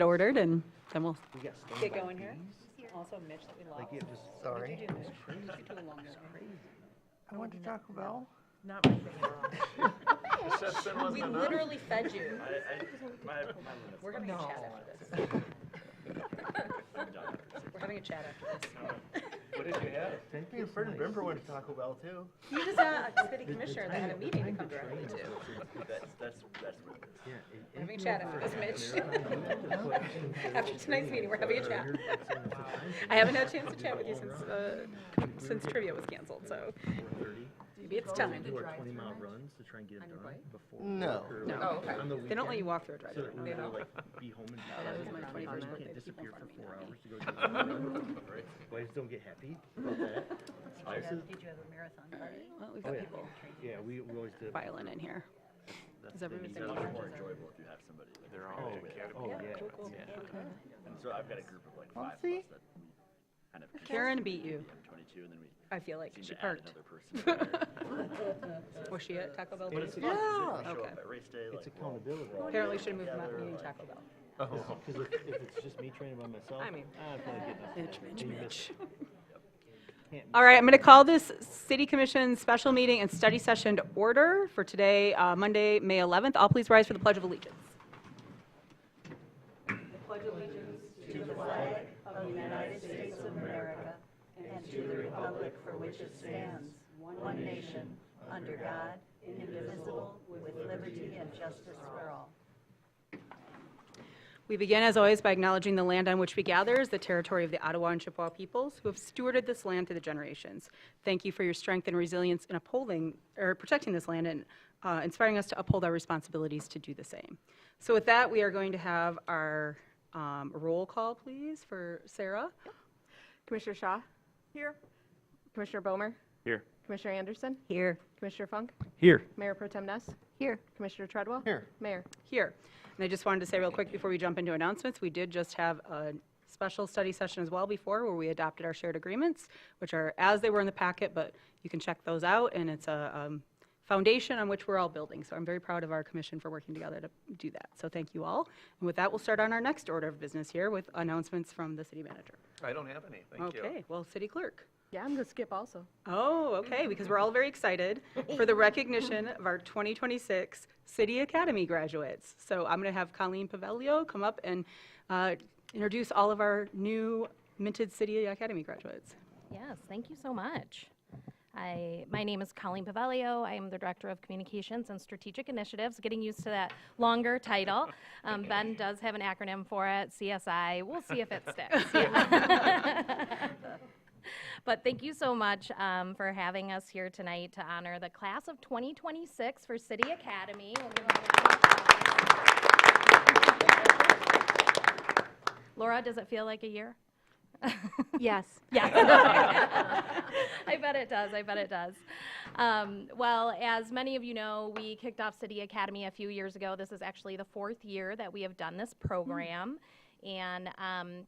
Ordered, and then we'll We got stung get by going here. bees. Also, Mitch that we lost. Like it was Sorry. What did you do, Mitch? What did you do along there? I went to Taco Bell. Not my thing. We literally fed you. My We're having a chat after this. We're having a chat after this. What did you have? Me and Fred and Bimber went to Taco Bell too. He was a city commissioner that had a meeting to come directly to. That's what it is. Yeah, We're having a chat after this, Mitch. After tonight's meeting, we're having a chat. I haven't had a chance to chat with you since trivia was canceled, so maybe it's time. do our 20-mile runs to try and get it done before. No. work or, No. like, Oh, okay. on the They don't let you weekend, walk through a So drive-through. that They we're don't. like be home in That was my time. 21st You birthday. can't People disappear in for front of me 4 now. hours to go do it. Wives don't get happy about that. Spouses, Did you have a marathon party? Well, we've oh got yeah, people yeah, we always did. filing in here. Is everyone It's saying much lunch? more enjoyable if you have somebody. Like, they're all Oh, together. oh yeah. Cool, cool. And so I've got a group of like Well, 5 of see? us that we kind of Karen beat you. I'm 22, and then we I feel like seem she to add perked. another person. Was she at Taco Bell? But too? it's fun. Yeah. We show Okay. up at race day. It's Like, we're all accountability. Apparently should have moved my meeting to Taco Bell. Because if it's just me training by myself, I mean, I'd probably get nothing. Mitch. You miss it. Can't All right, I'm going to call this City Commission special meeting and study session to order for today, Monday, May 11th. All please rise for the Pledge of Allegiance. And to the republic for which it stands, one nation, under God, indivisible, with liberty and justice for all. We begin, as always, by acknowledging the land on which we gather is the territory of the Ottawa and Chippewa peoples who have stewarded this land through the generations. Thank you for your strength and resilience in protecting this land and inspiring us to uphold our responsibilities to do the same. So with that, we are going to have our roll call, please, for Sarah. Commissioner Shaw? Here. Commissioner Bomer? Here. Commissioner Anderson? Here. Commissioner Funk? Here. Mayor Pro Tem Ness? Here. Commissioner Treadwell? Here. Mayor? Here. And I just wanted to say real quick before we jump into announcements, we did just have a special study session as well before where we adopted our shared agreements, which are as they were in the packet, but you can check those out, and it's a foundation on which we're all building. So I'm very proud of our commission for working together to do that. So thank you all. And with that, we'll start on our next order of business here with announcements from the city manager. I don't have any, thank you. Okay, well, city clerk. Yeah, I'm going to skip also. Oh, okay, because we're all very excited for the recognition of our 2026 City Academy graduates. So I'm going to have Colleen Pavelio come up and introduce all of our new minted City Academy graduates. Yes, thank you so much. My name is Colleen Pavelio. I am the Director of Communications and Strategic Initiatives, getting used to that longer title. Ben does have an acronym for it, CSI. We'll see if it sticks. Yeah. But thank you so much for having us here tonight to honor the class of 2026 for City Academy. We'll give them a round of applause. Laura, does it feel like a year? Yes. Yes. I bet it does. I bet it does. Well, as many of you know, we kicked off City Academy a few years ago. This is actually the 4th year that we have done this program. And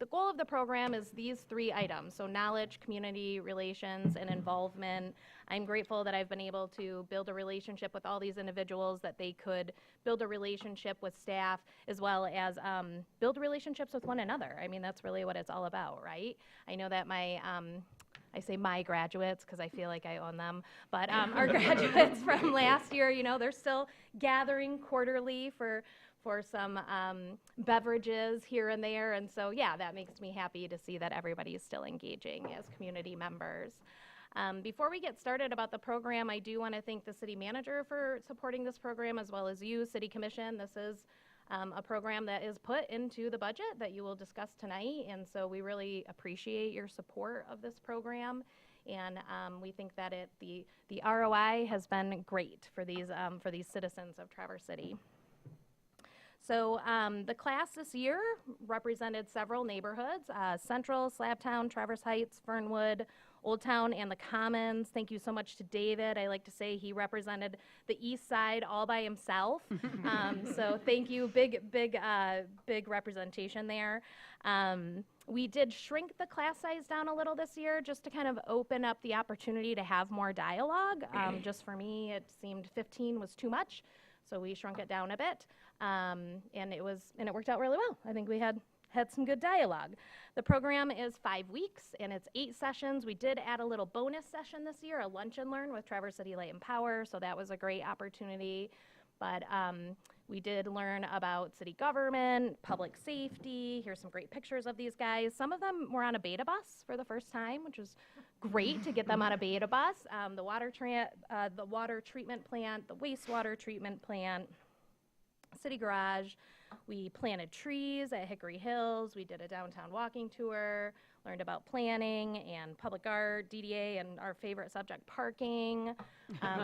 the goal of the program is these 3 items, so knowledge, community relations, and involvement. I'm grateful that I've been able to build a relationship with all these individuals, that they could build a relationship with staff, as well as build relationships with one another. I mean, that's really what it's all about, right? I know that I say my graduates because I feel like I own them, but our graduates from last year, you know, they're still gathering quarterly for some beverages here and there. And so, yeah, that makes me happy to see that everybody is still engaging as community members. Before we get started about the program, I do want to thank the city manager for supporting this program, as well as you, City Commission. This is a program that is put into the budget that you will discuss tonight. And so we really appreciate your support of this program. And we think that the ROI has been great for these citizens of Traverse City. So the class this year represented several neighborhoods, Central, Slabtown, Traverse Heights, Fernwood, Old Town, and the Commons. Thank you so much to David. I like to say he represented the East Side all by himself. So thank you, big representation there. We did shrink the class size down a little this year just to kind of open up the opportunity to have more dialogue. Just for me, it seemed 15 was too much. So we shrunk it down a bit. And it worked out really well. I think we had some good dialogue. The program is 5 weeks, and it's 8 sessions. We did add a little bonus session this year, a lunch and learn with Traverse City Light and Power, so that was a great opportunity. But we did learn about city government, public safety. Here's some great pictures of these guys. Some of them were on a beta bus for the first time, which was great to get them on a beta bus. The water treatment plant, the wastewater treatment plant, city garage. We planted trees at Hickory Hills. We did a downtown walking tour, learned about planning and public art, DDA, and our favorite subject, parking.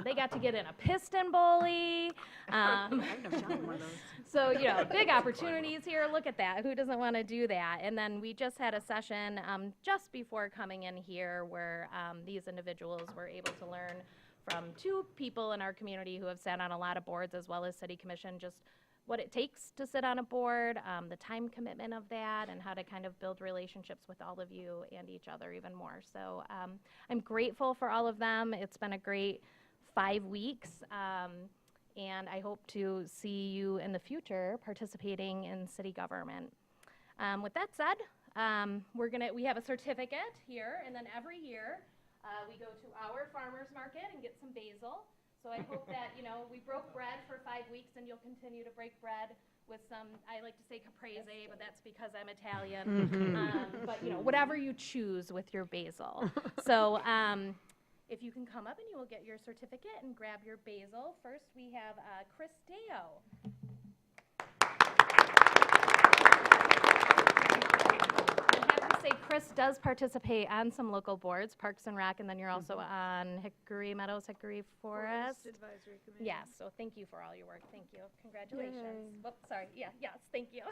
They got to get in a piston bully. I've never done one of those. So, big opportunities here. Look at that. Who doesn't want to do that? And then we just had a session just before coming in here where these individuals were able to learn from 2 people in our community who have sat on a lot of boards as well as city commission, just what it takes to sit on a board, the time commitment of that, and how to kind of build relationships with all of you and each other even more. So I'm grateful for all of them. It's been a great 5 weeks, and I hope to see you in the future participating in city government. With that said, we have a certificate here, and then every year we go to our farmer's market and get some basil. So I hope that, we broke bread for 5 weeks and you'll continue to break bread with some, I like to say caprese, but that's because I'm Italian. But, whatever you choose with your basil. So if you can come up and you will get your certificate and grab your basil. First, we have Chris Deo. I have to say, Chris does participate on some local boards, Parks and Rec, and then you're also on Hickory Meadows, Hickory Forest. Advisory Committee. Yes, so thank you for all your work. Thank you. Congratulations. Whoops, sorry. Yeah, yes, thank you.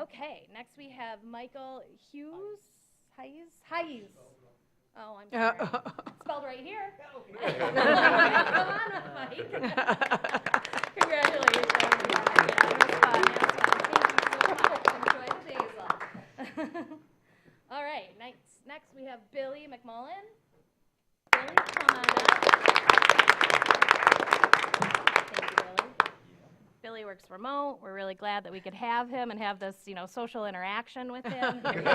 Okay, next we have Michael Hughes. Hayes. Oh, I'm sorry. Spelled right here. Come on up, Mike. Congratulations. Yeah, it was fun. Thank you so much. Enjoy the basil. All right, next we have Billy McMullen. Billy, come on up. Thank you, Billy. Billy works remote. We're really glad that we could have him and have this, social interaction with him. Here we go.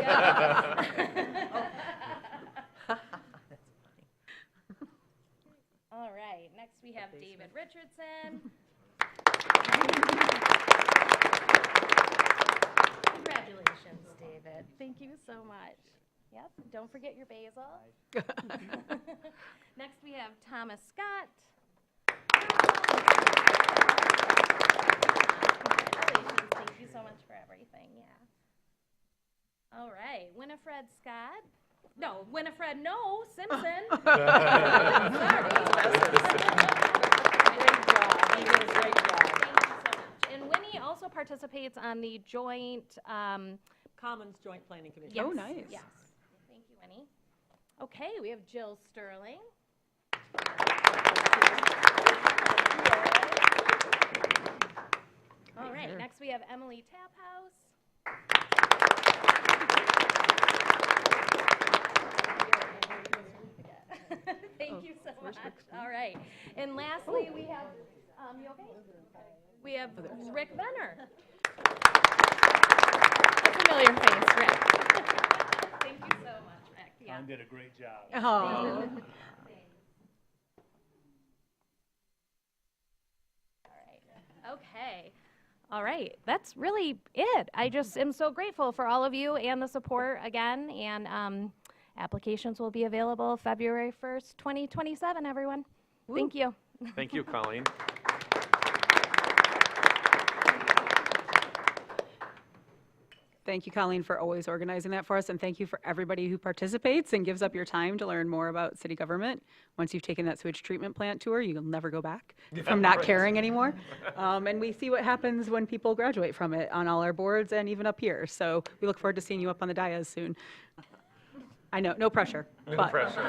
All right, next we have David Richardson. Congratulations, David. Thank you so much. Yep, don't forget your basil. Next we have Thomas Scott. Congratulations, thank you so much for everything, yeah. All right, Winifred Scott. No, Winifred, no, Simpson. Sorry. Thank you so much. And Winnie also participates on the joint, Commons Joint Planning Commission. yes, Oh, nice. Yes. Thank you, Winnie. Okay, we have Jill Sterling. All right, next we have Emily Taphouse. Thank you so much. All right. And lastly, we have, you okay? We have Rick Venner. A familiar face, Rick. Thank you so much, Rick. Yeah. Tom did a great job. Oh. Thanks. All right. Okay. All right. That's really it. I just am so grateful for all of you and the support again. And applications will be available February 1st, 2027, everyone. Thank you. Thank you, Colleen. Thank you, Colleen, for always organizing that for us, and thank you for everybody who participates and gives up your time to learn more about city government. Once you've taken that sewage treatment plant tour, you'll never go back from not caring anymore. And we see what happens when people graduate from it on all our boards and even up here. So we look forward to seeing you up on the dais soon. I know, no pressure. No but. pressure.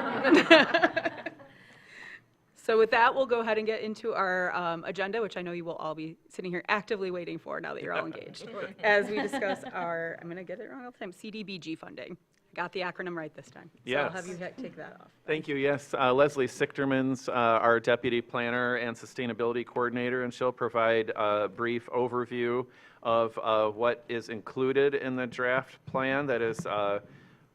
So with that, we'll go ahead and get into our agenda, which I know you will all be sitting here actively waiting for now that you're all engaged, as we discuss our, I'm going to get it wrong all the time, CDBG funding. Got the acronym right this time. So I'll Yes. have you take that off. Thank you. Yes, Leslie Sichterman's our Deputy Planner and Sustainability Coordinator, and she'll provide a brief overview of what is included in the draft plan that is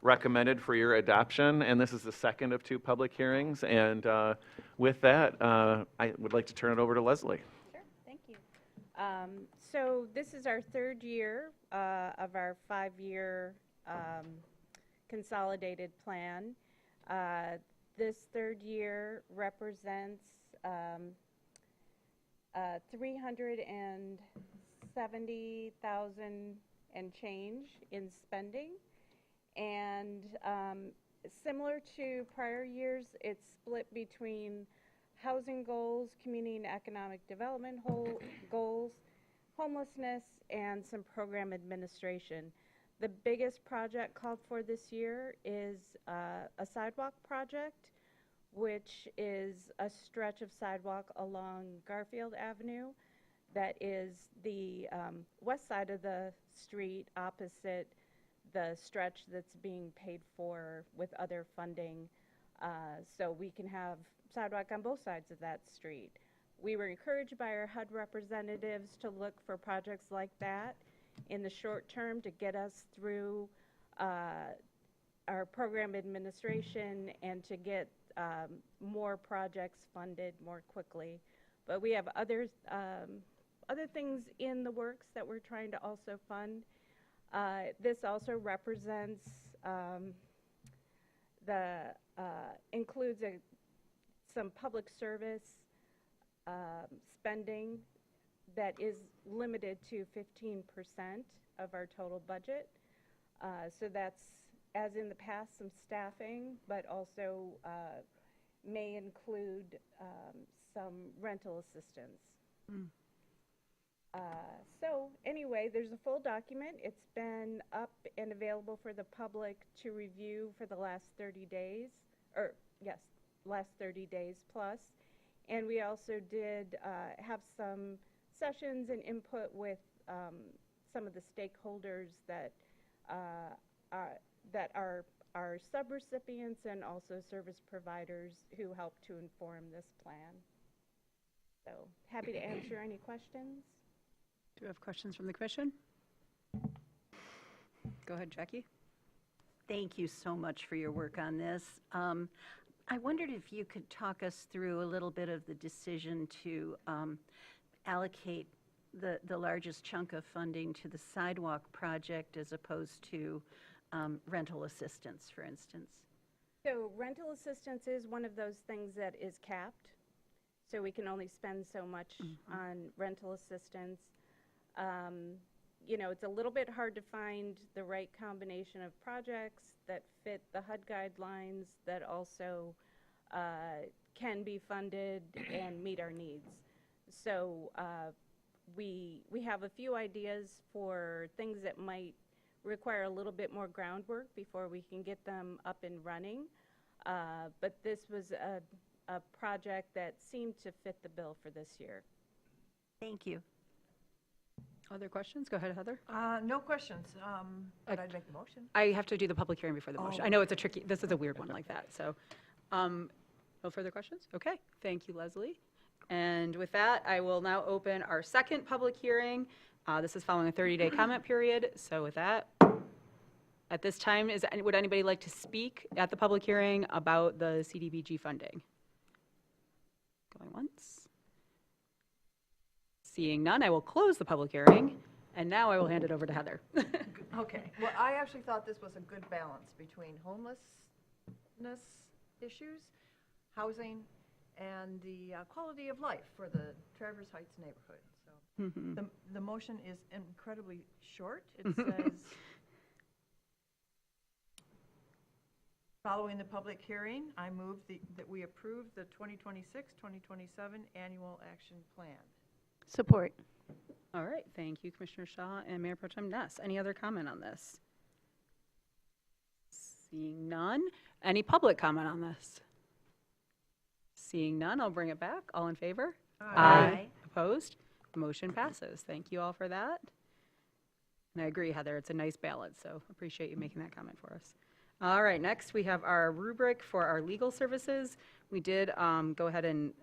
recommended for your adoption. And this is the second of 2 public hearings. And with that, I would like to turn it over to Leslie. Sure, thank you. So this is our 3rd year of our 5-year consolidated plan. This 3rd year represents 370,000 and change in spending. And similar to prior years, it's split between housing goals, community and economic development goals, homelessness, and some program administration. The biggest project called for this year is a sidewalk project, which is a stretch of sidewalk along Garfield Avenue that is the west side of the street opposite the stretch that's being paid for with other funding, so we can have sidewalk on both sides of that street. We were encouraged by our HUD representatives to look for projects like that in the short term to get us through our program administration and to get more projects funded more quickly. But we have other things in the works that we're trying to also fund. This also represents includes some public service spending that is limited to 15% of our total budget. So that's, as in the past, some staffing, but also may include some rental assistance. So anyway, there's a full document. It's been up and available for the public to review for the last 30 days, last 30 days plus. And we also did have some sessions and input with some of the stakeholders that are our subrecipients and also service providers who help to inform this plan. So happy to answer any questions. Do we have questions from the commission? Go ahead, Jackie. Thank you so much for your work on this. I wondered if you could talk us through a little bit of the decision to allocate the largest chunk of funding to the sidewalk project as opposed to rental assistance, for instance. So rental assistance is one of those things that is capped. So we can only spend so much on rental assistance. You know, it's a little bit hard to find the right combination of projects that fit the HUD guidelines that also can be funded and meet our needs. So we have a few ideas for things that might require a little bit more groundwork before we can get them up and running. But this was a project that seemed to fit the bill for this year. Thank you. Other questions? Go ahead, Heather. No questions, but I'd make the motion. I have to do the public hearing before the motion. I know it's a tricky, this is a weird one like that, so. No further questions? Okay, thank you, Leslie. And with that, I will now open our second public hearing. This is following a 30-day comment period, so with that, at this time, would anybody like to speak at the public hearing about the CDBG funding? Going once. Seeing none, I will close the public hearing, and now I will hand it over to Heather. Okay, well, I actually thought this was a good balance between homelessness issues, housing, and the quality of life for the Traverse Heights neighborhood. So the motion is incredibly short. It says, following the public hearing, I move that we approve the 2026-2027 annual action plan. Support. All right, thank you, Commissioner Shaw and Mayor Pro Tem Ness. Any other comment on this? Seeing none. Any public comment on this? Seeing none, I'll bring it back. All in favor? Aye. Opposed? Motion passes. Thank you all for that. And I agree, Heather, it's a nice balance, so appreciate you making that comment for us. All right, next we have our rubric for our legal services. We did go ahead and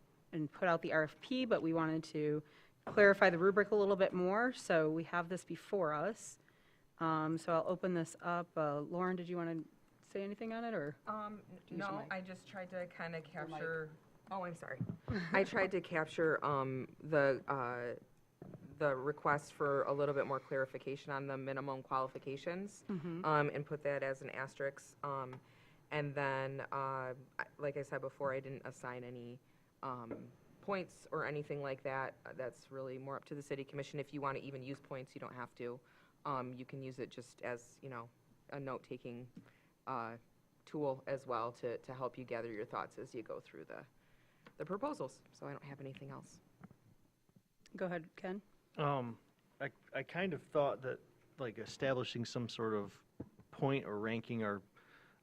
put out the RFP, but we wanted to clarify the rubric a little bit more, so we have this before us. So I'll open this up. Lauren, did you want to say anything on it, or? Use your No, mic. I just tried to kind of capture, oh, I'm sorry. I tried to capture the request for a little bit more clarification on the minimum qualifications, and put that as an asterisk. And then, like I said before, I didn't assign any points or anything like that. That's really more up to the city commission. If you want to even use points, you don't have to. You can use it just as, a note-taking tool as well to help you gather your thoughts as you go through the proposals. So I don't have anything else. Go ahead, Ken. I kind of thought that like establishing some sort of point or ranking our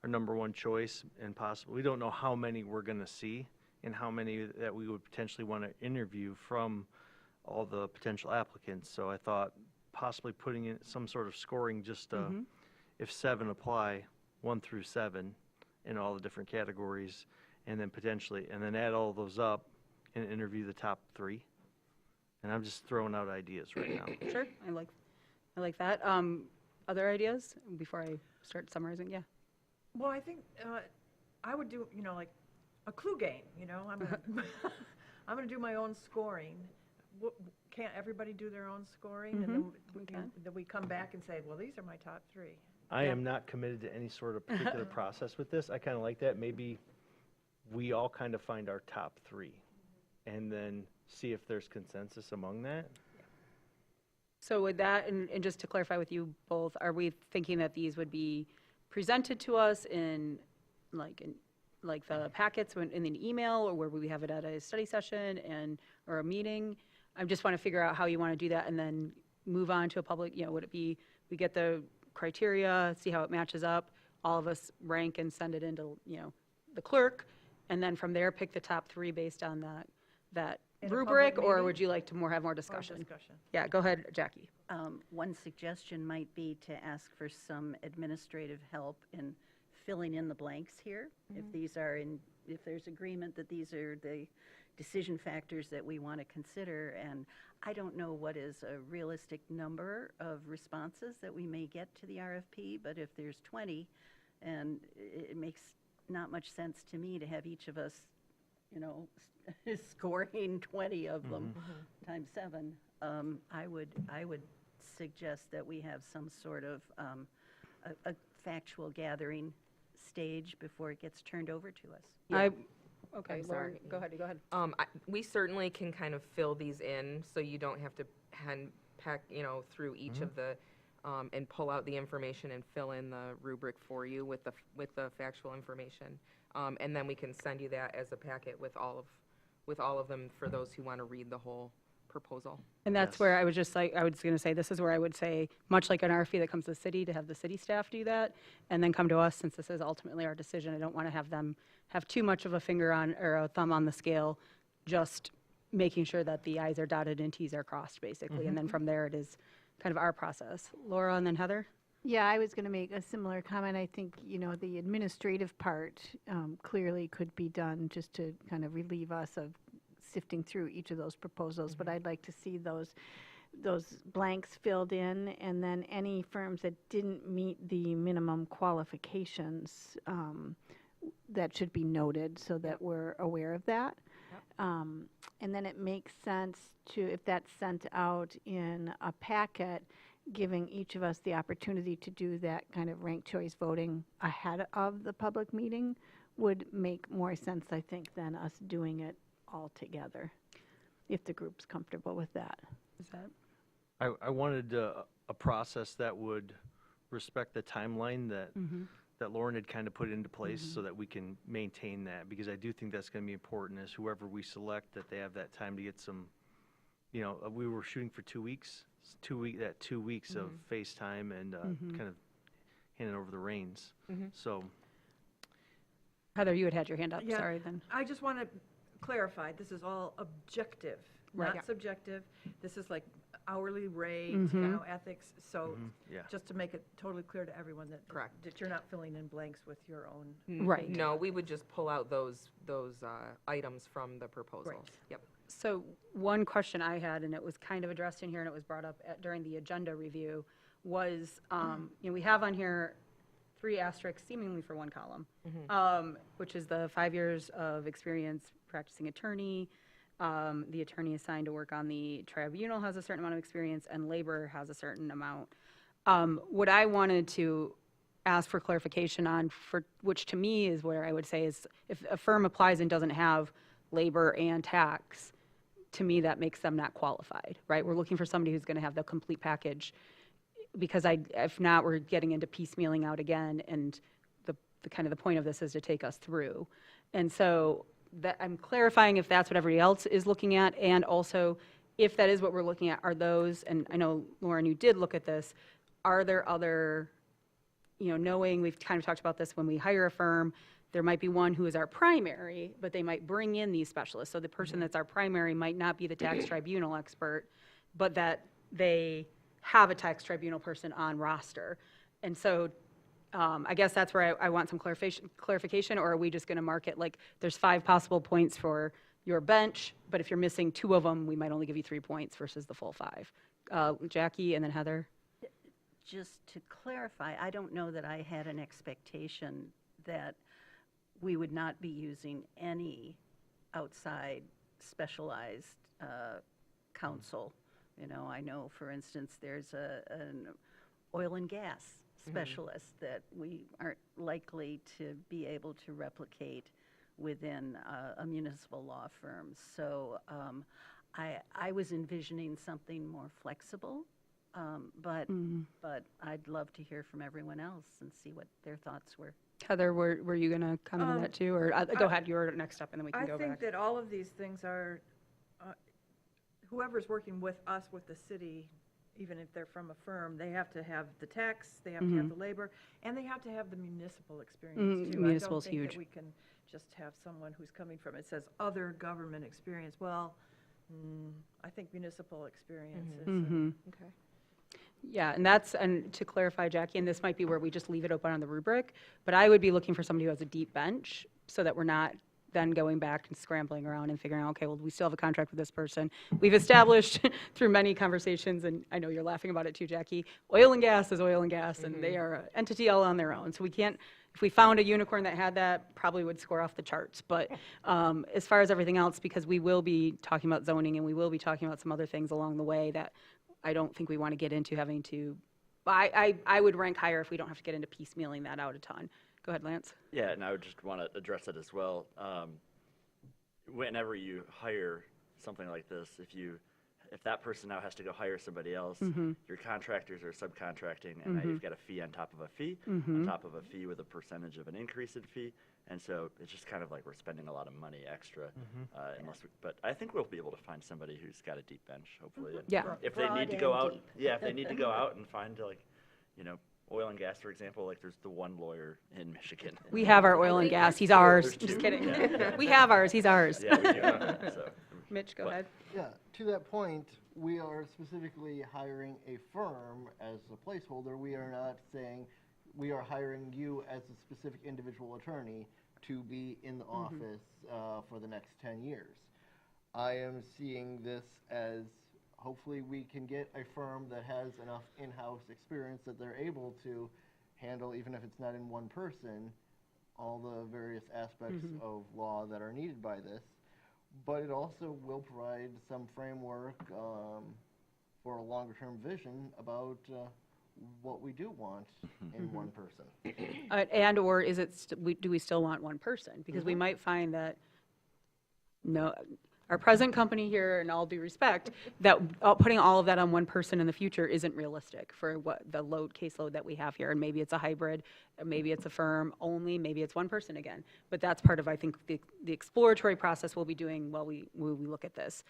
number one choice and possible, we don't know how many we're going to see and how many that we would potentially want to interview from all the potential applicants. So I thought possibly putting in some sort of scoring, just if 7 apply, 1 through 7 in all the different categories, and then potentially, and then add all those up and interview the top 3. And I'm just throwing out ideas right now. Sure, I like that. Other ideas before I start summarizing? Yeah. Well, I think I would do, like a clue game, I'm gonna, I'm gonna do my own scoring. Can't everybody do their own scoring? And then then we come back and say, well, these are my top 3. I am not committed to any sort of particular process with this. I kind of like that. Maybe we all kind of find our top 3 and then see if there's consensus among that. So with that, and just to clarify with you both, are we thinking that these would be presented to us in the packets in an email, or where we have it at a study session or a meeting? I just want to figure out how you want to do that and then move on to a public, would it be, we get the criteria, see how it matches up, all of us rank and send it into, the clerk, and then from there pick the top 3 based on that In a rubric, public or meeting? would you like to more have more Or discussion? discussion. Yeah, go ahead, Jackie. One suggestion might be to ask for some administrative help in filling in the blanks here. If there's agreement that these are the decision factors that we want to consider, and I don't know what is a realistic number of responses that we may get to the RFP, but if there's 20, and it makes not much sense to me to have each of us, scoring 20 of them times 7. I would suggest that we have some sort of a factual gathering stage before it gets turned over to us. Okay, I'm Lauren, sorry. go ahead. We certainly can kind of fill these in, so you don't have to hand pack, through each of the, and pull out the information and fill in the rubric for you with the factual information. And then we can send you that as a packet with all of them for those who want to read the whole proposal. And that's where I was going to say, this is where I would say, much like an RFP that comes to the city, to have the city staff do that, and then come to us, since this is ultimately our decision. I don't want to have them have too much of a finger on, or a thumb on the scale, just making sure that the I's are dotted and T's are crossed, basically. And then from there, it is kind of our process. Laura, and then Heather? Yeah, I was going to make a similar comment. I think, the administrative part clearly could be done just to kind of relieve us of sifting through each of those proposals, but I'd like to see those blanks filled in, and then any firms that didn't meet the minimum qualifications, that should be noted so that we're aware of that. And then it makes sense if that's sent out in a packet, giving each of us the opportunity to do that kind of ranked choice voting ahead of the public meeting would make more sense, I think, than us doing it all together, if the group's comfortable with that. Is that? I wanted a process that would respect the timeline that Lauren had kind of put into place, so that we can maintain that, because I do think that's going to be important, as whoever we select, that they have that time to get some, we were shooting for 2 weeks, 2 weeks of FaceTime and kind of handing over the reins. So Heather, you had your hand up, Yeah. sorry then. I just want to clarify, this is all objective, Right. not subjective. This is like hourly rate, ethics, so yeah. just to make it totally clear to everyone that. Correct. That you're not filling in blanks with your own. Right. No, we would just pull out those items from the proposals. Yep. So one question I had, and it was kind of addressed in here, and it was brought up during the agenda review, was, we have on here 3 asterisks seemingly for 1 column, which is the 5 years of experience practicing attorney, the attorney assigned to work on the tribunal has a certain amount of experience, and labor has a certain amount. What I wanted to ask for clarification on, which to me is where I would say is, if a firm applies and doesn't have labor and tax, to me that makes them not qualified, right? We're looking for somebody who's going to have the complete package, because if not, we're getting into piecemealing out again, and the kind of the point of this is to take us through. And so that I'm clarifying if that's what everybody else is looking at, and also if that is what we're looking at, are those, and I know, Lauren, you did look at this, are there other, knowing we've kind of talked about this when we hire a firm, there might be one who is our primary, but they might bring in these specialists. So the person that's our primary might not be the tax tribunal expert, but that they have a tax tribunal person on roster. And so I guess that's where I want some clarification, or are we just going to mark it like there's 5 possible points for your bench, but if you're missing 2 of them, we might only give you 3 points versus the full 5. Jackie and then Heather. Just to clarify, I don't know that I had an expectation that we would not be using any outside specialized counsel. I know, for instance, there's an oil and gas specialist that we aren't likely to be able to replicate within a municipal law firm. So I was envisioning something more flexible, but I'd love to hear from everyone else and see what their thoughts were. Heather, were you going to comment on that too? Or go ahead, you're next up, and then we can go I back. think that all of these things are, whoever's working with us, with the city, even if they're from a firm, they have to have the tax, they have to have the labor, and they have to have the municipal experience too. Municipal's I don't think huge. that we can just have someone who's coming from, it says other government experience. Well, I think municipal experience is. Okay. Yeah, and to clarify, Jackie, and this might be where we just leave it open on the rubric, but I would be looking for somebody who has a deep bench so that we're not then going back and scrambling around and figuring out, okay, well, we still have a contract with this person. We've established through many conversations, and I know you're laughing about it too, Jackie, oil and gas is oil and gas, and they are an entity all on their own. So we can't, if we found a unicorn that had that, probably would score off the charts. But as far as everything else, because we will be talking about zoning and we will be talking about some other things along the way that I don't think we want to get into having to, I would rank higher if we don't have to get into piecemealing that out a ton. Go ahead, Lance. Yeah, and I would just want to address it as well. Whenever you hire something like this, if that person now has to go hire somebody else, your contractors are subcontracting, and now you've got a fee on top of a fee, on top of a fee with a percentage of an increase in fee, and so it's just kind of like we're spending a lot of money extra, but I think we'll be able to find somebody who's got a deep bench, hopefully. And Yeah. If they need to go out, if they need to go out and find oil and gas, for example, like there's the one lawyer in Michigan. We have our oil and gas. He's ours. There's Just two. kidding. Yeah. We have ours. He's ours. Yeah, we do. So, Mitch, go but- ahead. Yeah, to that point, we are specifically hiring a firm as a placeholder. We are not saying we are hiring you as a specific individual attorney to be in the office for the next 10 years. I am seeing this as hopefully we can get a firm that has enough in-house experience that they're able to handle, even if it's not in one person, all the various aspects of law that are needed by this. But it also will provide some framework for a longer-term vision about what we do want in one person. And or is it, do we still want one person? Because we might find that, no, our present company here, in all due respect, that putting all of that on one person in the future isn't realistic for what the caseload that we have here. And maybe it's a hybrid, maybe it's a firm only, maybe it's one person again. But that's part of, I think, the exploratory process we'll be doing while we look at this.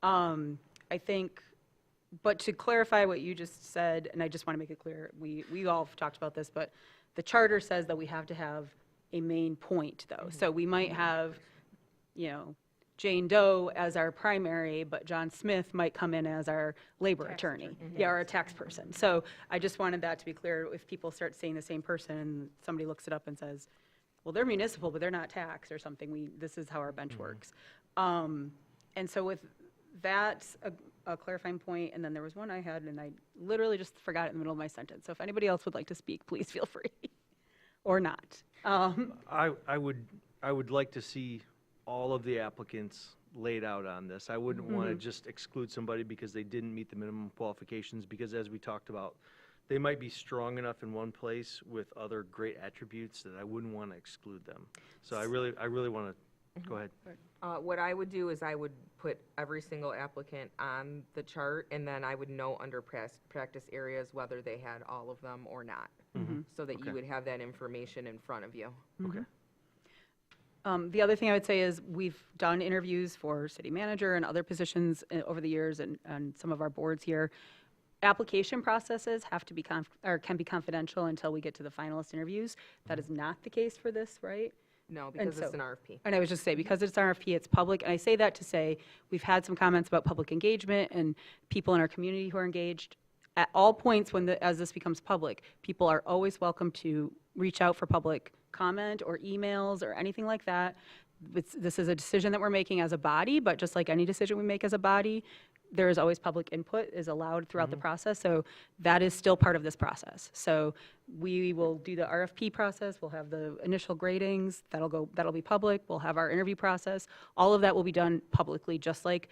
I think, but to clarify what you just said, and I just want to make it clear, we all have talked about this, but the charter says that we have to have a main point, though. So we might have, Jane Doe as our primary, but John Smith might come in as our labor attorney. Yeah, or a tax person. So I just wanted that to be clear. If people start seeing the same person and somebody looks it up and says, well, they're municipal, but they're not tax or something, this is how our bench works. And so with that, a clarifying point, and then there was one I had, and I literally just forgot it in the middle of my sentence. So if anybody else would like to speak, please feel free, or not. I would like to see all of the applicants laid out on this. I wouldn't want to just exclude somebody because they didn't meet the minimum qualifications, because as we talked about, they might be strong enough in one place with other great attributes that I wouldn't want to exclude them. So I really want to, go ahead. What I would do is I would put every single applicant on the chart, and then I would know under practice areas whether they had all of them or not, so that you would have that information in front of you. Okay. The other thing I would say is we've done interviews for city manager and other positions over the years and some of our boards here. Application processes have to be can be confidential until we get to the finalist interviews. That is not the case for this, right? No, because it's an RFP. And I was just say, because it's an RFP, it's public, and I say that to say, we've had some comments about public engagement and people in our community who are engaged. At all points as this becomes public, people are always welcome to reach out for public comment or emails or anything like that. This is a decision that we're making as a body, but just like any decision we make as a body, there is always public input is allowed throughout the process. So that is still part of this process. So we will do the RFP process. We'll have the initial gradings. That'll be public. We'll have our interview process. All of that will be done publicly, just like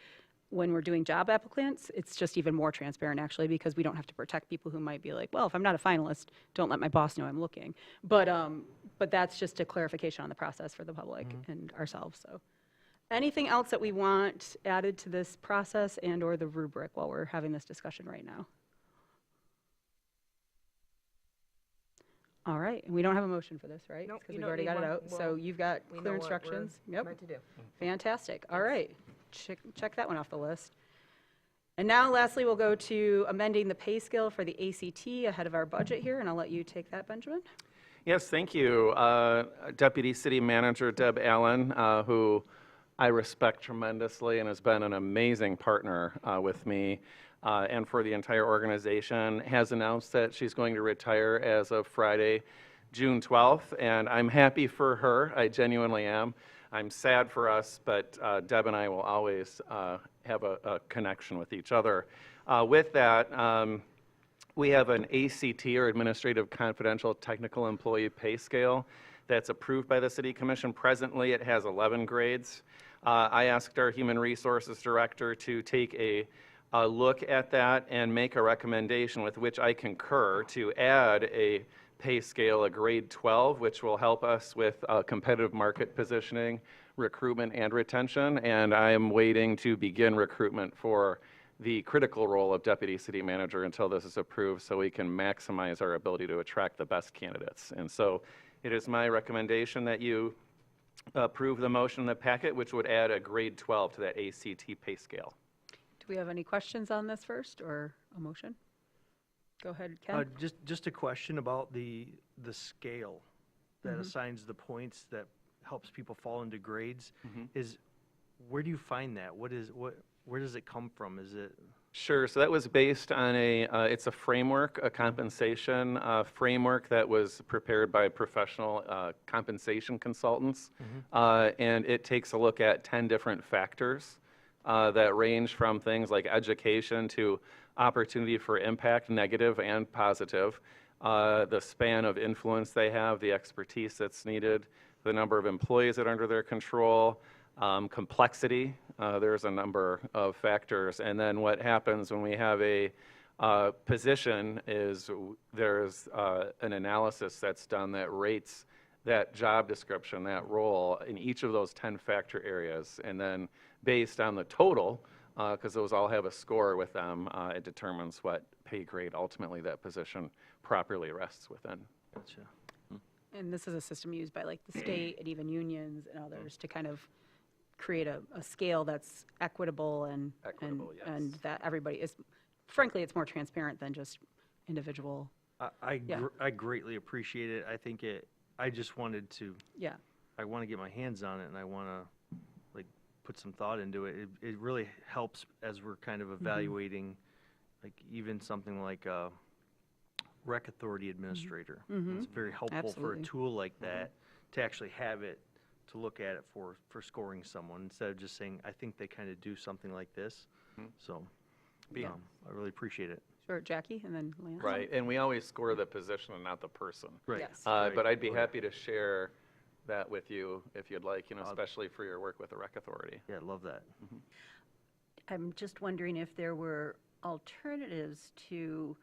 when we're doing job applicants. It's just even more transparent, actually, because we don't have to protect people who might be like, well, if I'm not a finalist, don't let my boss know I'm looking. But that's just a clarification on the process for the public and ourselves. So anything else that we want added to this process and or the rubric while we're having this discussion right now? All right, and we don't have a motion for this, right? Nope, Because you we've don't already need got it one. out. So Well, you've got we know clear what we're instructions. Yep. meant to do. Fantastic. All right. Check that one off the list. And now lastly, we'll go to amending the pay scale for the ACT ahead of our budget here, and I'll let you take that, Benjamin. Yes, thank you. Deputy City Manager Deb Allen, who I respect tremendously and has been an amazing partner with me and for the entire organization, has announced that she's going to retire as of Friday, June 12th, and I'm happy for her. I genuinely am. I'm sad for us, but Deb and I will always have a connection with each other. With that, we have an ACT, or Administrative Confidential Technical Employee Pay Scale, that's approved by the City Commission. Presently, it has 11 grades. I asked our Human Resources Director to take a look at that and make a recommendation with which I concur to add a pay scale, a grade 12, which will help us with competitive market positioning, recruitment, and retention. And I am waiting to begin recruitment for the critical role of Deputy City Manager until this is approved, so we can maximize our ability to attract the best candidates. And so it is my recommendation that you approve the motion in the packet, which would add a grade 12 to that ACT pay scale. Do we have any questions on this first, or a motion? Go ahead, Ken. Just a question about the scale that assigns the points that helps people fall into grades. Is where do you find that? Where does it come from? Is it? Sure. So that was based on it's a framework, a compensation framework that was prepared by professional compensation consultants. And it takes a look at 10 different factors that range from things like education to opportunity for impact, negative and positive, the span of influence they have, the expertise that's needed, the number of employees that are under their control, complexity. There's a number of factors. And then what happens when we have a position is there's an analysis that's done that rates that job description, that role in each of those 10 factor areas. And then based on the total, because those all have a score with them, it determines what pay grade ultimately that position properly rests within. Gotcha. And this is a system used by like the state and even unions and others to kind of create a scale that's equitable and that everybody is, frankly, it's more transparent than just individual. I greatly appreciate it. I think I just wanted to. Yeah. I want to get my hands on it, and I want to put some thought into it. It really helps as we're kind of evaluating, like even something like a rec authority administrator. It's very helpful for a Absolutely. tool like that to actually have it, to look at it for scoring someone, instead of just saying, I think they kind of do something like this. So, Yeah. I really appreciate it. Sure, Jackie, and then Lance. Right, and we always score the position and not the person. Right. Yes. But I'd be happy to share that with you if you'd like, especially for your work with the rec authority. Yeah, love that. I'm just wondering if there were alternatives to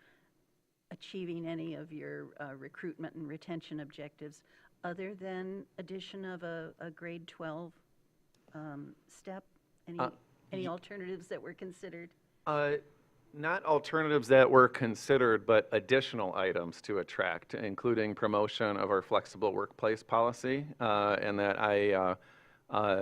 achieving any of your recruitment and retention objectives other than addition of a grade 12 step? Any alternatives that were considered? Not alternatives that were considered, but additional items to attract, including promotion of our flexible workplace policy, and that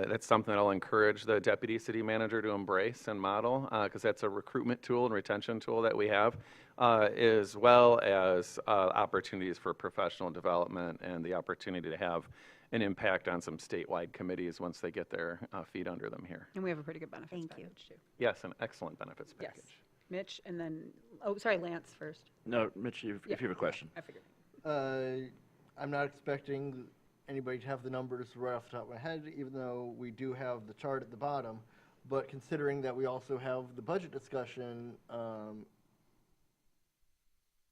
that's something that I'll encourage the deputy city manager to embrace and model, because that's a recruitment tool and retention tool that we have, as well as opportunities for professional development and the opportunity to have an impact on some statewide committees once they get their feet under them here. And we have a pretty good benefits Thank you. package, too. Yes, an excellent benefits Yes. package. Mitch, and then, oh, sorry, Lance first. No, Mitch, if you have a question. I figured. I'm not expecting anybody to have the numbers right off the top of my head, even though we do have the chart at the bottom. But considering that we also have the budget discussion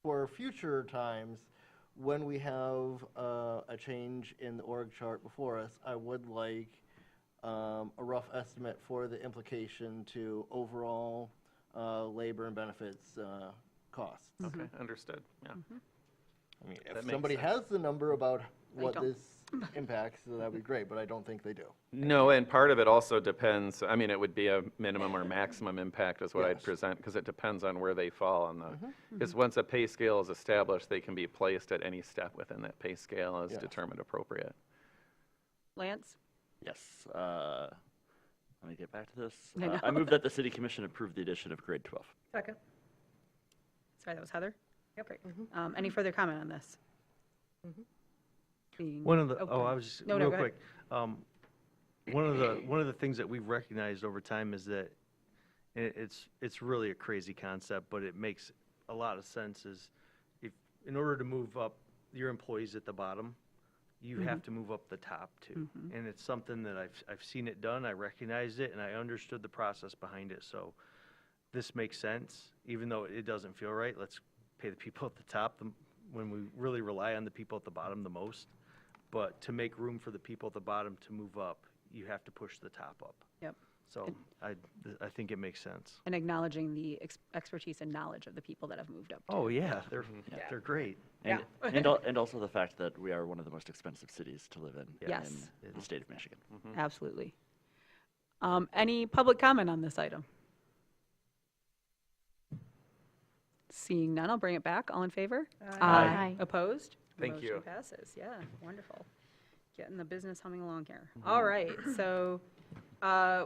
for future times, when we have a change in the org chart before us, I would like a rough estimate for the implication to overall labor and benefits costs. Okay, understood, yeah. I mean, That if makes somebody sense. has the number about what don't. this impacts, then that'd be great, but I don't think they do. No, and part of it also depends, I mean, it would be a minimum or maximum impact is what I'd Yes. present, because it depends on where they fall on the, because once a pay scale is established, they can be placed at any step within that pay scale as Yes. determined appropriate. Lance? Yes. Let me get back to this. I know. I move that the city commission approve the addition of grade 12. Second. Sorry, that was Heather? Yep. Great. Any further comment on this? Being- One of the, go I ahead. was just, No, real go ahead. quick. One of the things that we've recognized over time is that it's really a crazy concept, but it makes a lot of sense, is if, in order to move up your employees at the bottom, you have to move up the top too. And it's something that I've seen it done, I recognized it, and I understood the process behind it. So this makes sense, even though it doesn't feel right. Let's pay the people at the top when we really rely on the people at the bottom the most. But to make room for the people at the bottom to move up, you have to push the top up. Yep. So I think it makes sense. And acknowledging the expertise and knowledge of the people that have moved up. too. Oh, yeah, they're great. And, and also the fact that we are one of the most expensive cities to live in Yes. in the state of Michigan. Absolutely. Any public comment on this item? Seeing none, I'll bring it back. All in favor? Aye. Opposed? Thank you. Motion passes. Yeah, wonderful. Getting the business humming along here. All right, so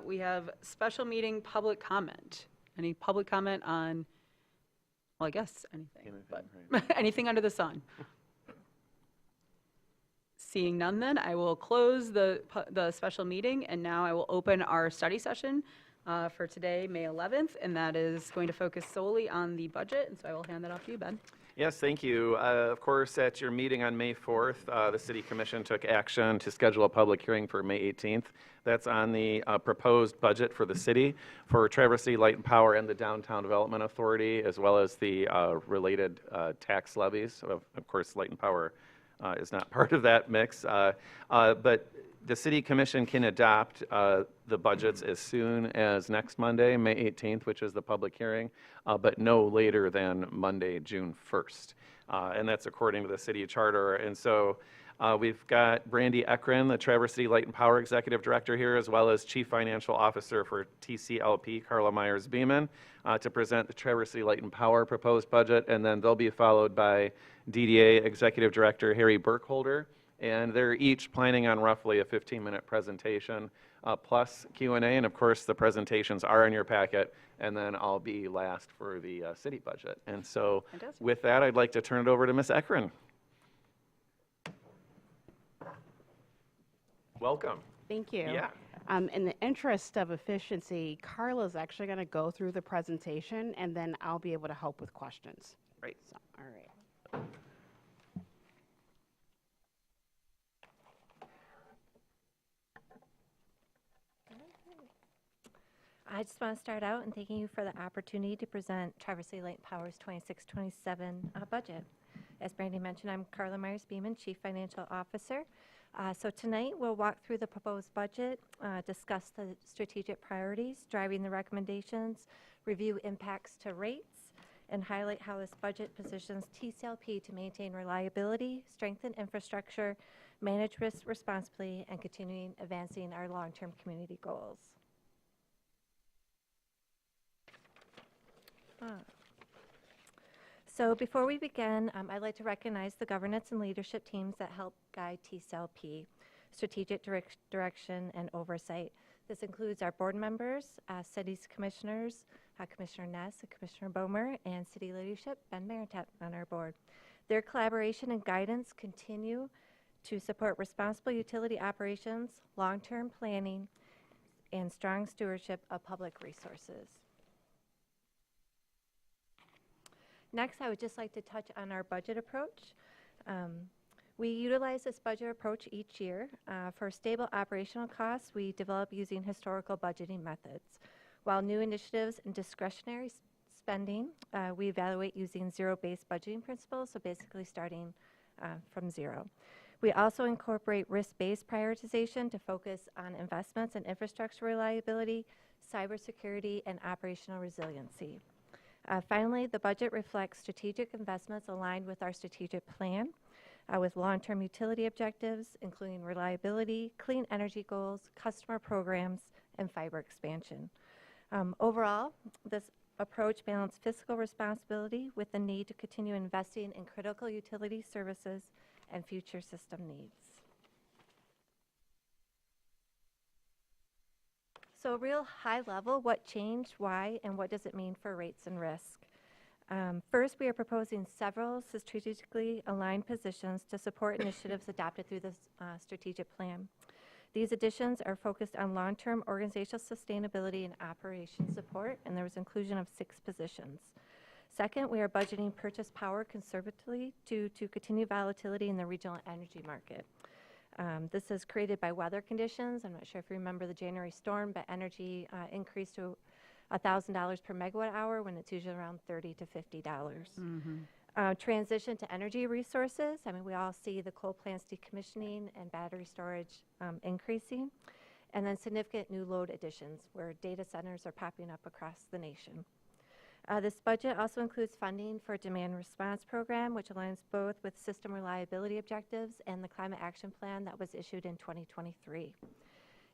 we have special meeting public comment. Any public comment on, well, I guess anything, but anything under the sun? Seeing none then, I will close the special meeting, and now I will open our study session for today, May 11th, and that is going to focus solely on the budget, and so I will hand that off to you, Ben. Yes, thank you. Of course, at your meeting on May 4th, the City Commission took action to schedule a public hearing for May 18th. That's on the proposed budget for the city, for Traverse City Light and Power and the Downtown Development Authority, as well as the related tax levies. Of course, Light and Power is not part of that mix. But the City Commission can adopt the budgets as soon as next Monday, May 18th, which is the public hearing, but no later than Monday, June 1st. And that's according to the city charter. And so we've got Brandy Ekren, the Traverse City Light and Power Executive Director here, as well as Chief Financial Officer for TCLP, Carla Myers-Beeman, to present the Traverse City Light and Power proposed budget. And then they'll be followed by DDA Executive Director Harry Burkholder. And they're each planning on roughly a 15-minute presentation plus Q&A. And of course, the presentations are in your packet. And then I'll be last for the city budget. And so Fantastic. with that, I'd like to turn it over to Ms. Ekren. Welcome. Thank you. Yeah. In the interest of efficiency, Carla's actually going to go through the presentation, and then I'll be able to help with questions. Great. So, all right. I just want to start out in thanking you for the opportunity to present Traverse City Light Power's 26-27 budget. As Brandy mentioned, I'm Carla Myers-Beeman, Chief Financial Officer. So tonight we'll walk through the proposed budget, discuss the strategic priorities, driving the recommendations, review impacts to rates, and highlight how this budget positions TCLP to maintain reliability, strengthen infrastructure, manage risks responsibly, and continuing advancing our long-term community goals. So before we begin, I'd like to recognize the governance and leadership teams that help guide TCLP, strategic direction and oversight. This includes our board members, city's commissioners, Commissioner Ness and Commissioner Bomer, and city leadership, Ben Maritat on our board. Their collaboration and guidance continue to support responsible utility operations, long-term planning, and strong stewardship of public resources. Next, I would just like to touch on our budget approach. We utilize this budget approach each year. For stable operational costs, we develop using historical budgeting methods. While new initiatives and discretionary spending, we evaluate using zero-based budgeting principles, so basically starting from zero. We also incorporate risk-based prioritization to focus on investments in infrastructure reliability, cybersecurity, and operational resiliency. Finally, the budget reflects strategic investments aligned with our strategic plan with long-term utility objectives, including reliability, clean energy goals, customer programs, and fiber expansion. Overall, this approach balances fiscal responsibility with the need to continue investing in critical utility services and future system needs. So real high level, what changed, why, and what does it mean for rates and risk? First, we are proposing several strategically aligned positions to support initiatives adopted through this strategic plan. These additions are focused on long-term organizational sustainability and operation support, and there was inclusion of 6 positions. Second, we are budgeting purchase power conservatively to continue volatility in the regional energy market. This is created by weather conditions. I'm not sure if you remember the January storm, but energy increased to $1,000 per megawatt hour when it's usually around $30 to $50. Transition to energy resources. I mean, we all see the coal plants decommissioning and battery storage increasing. And then significant new load additions where data centers are popping up across the nation. This budget also includes funding for a demand response program, which aligns both with system reliability objectives and the climate action plan that was issued in 2023.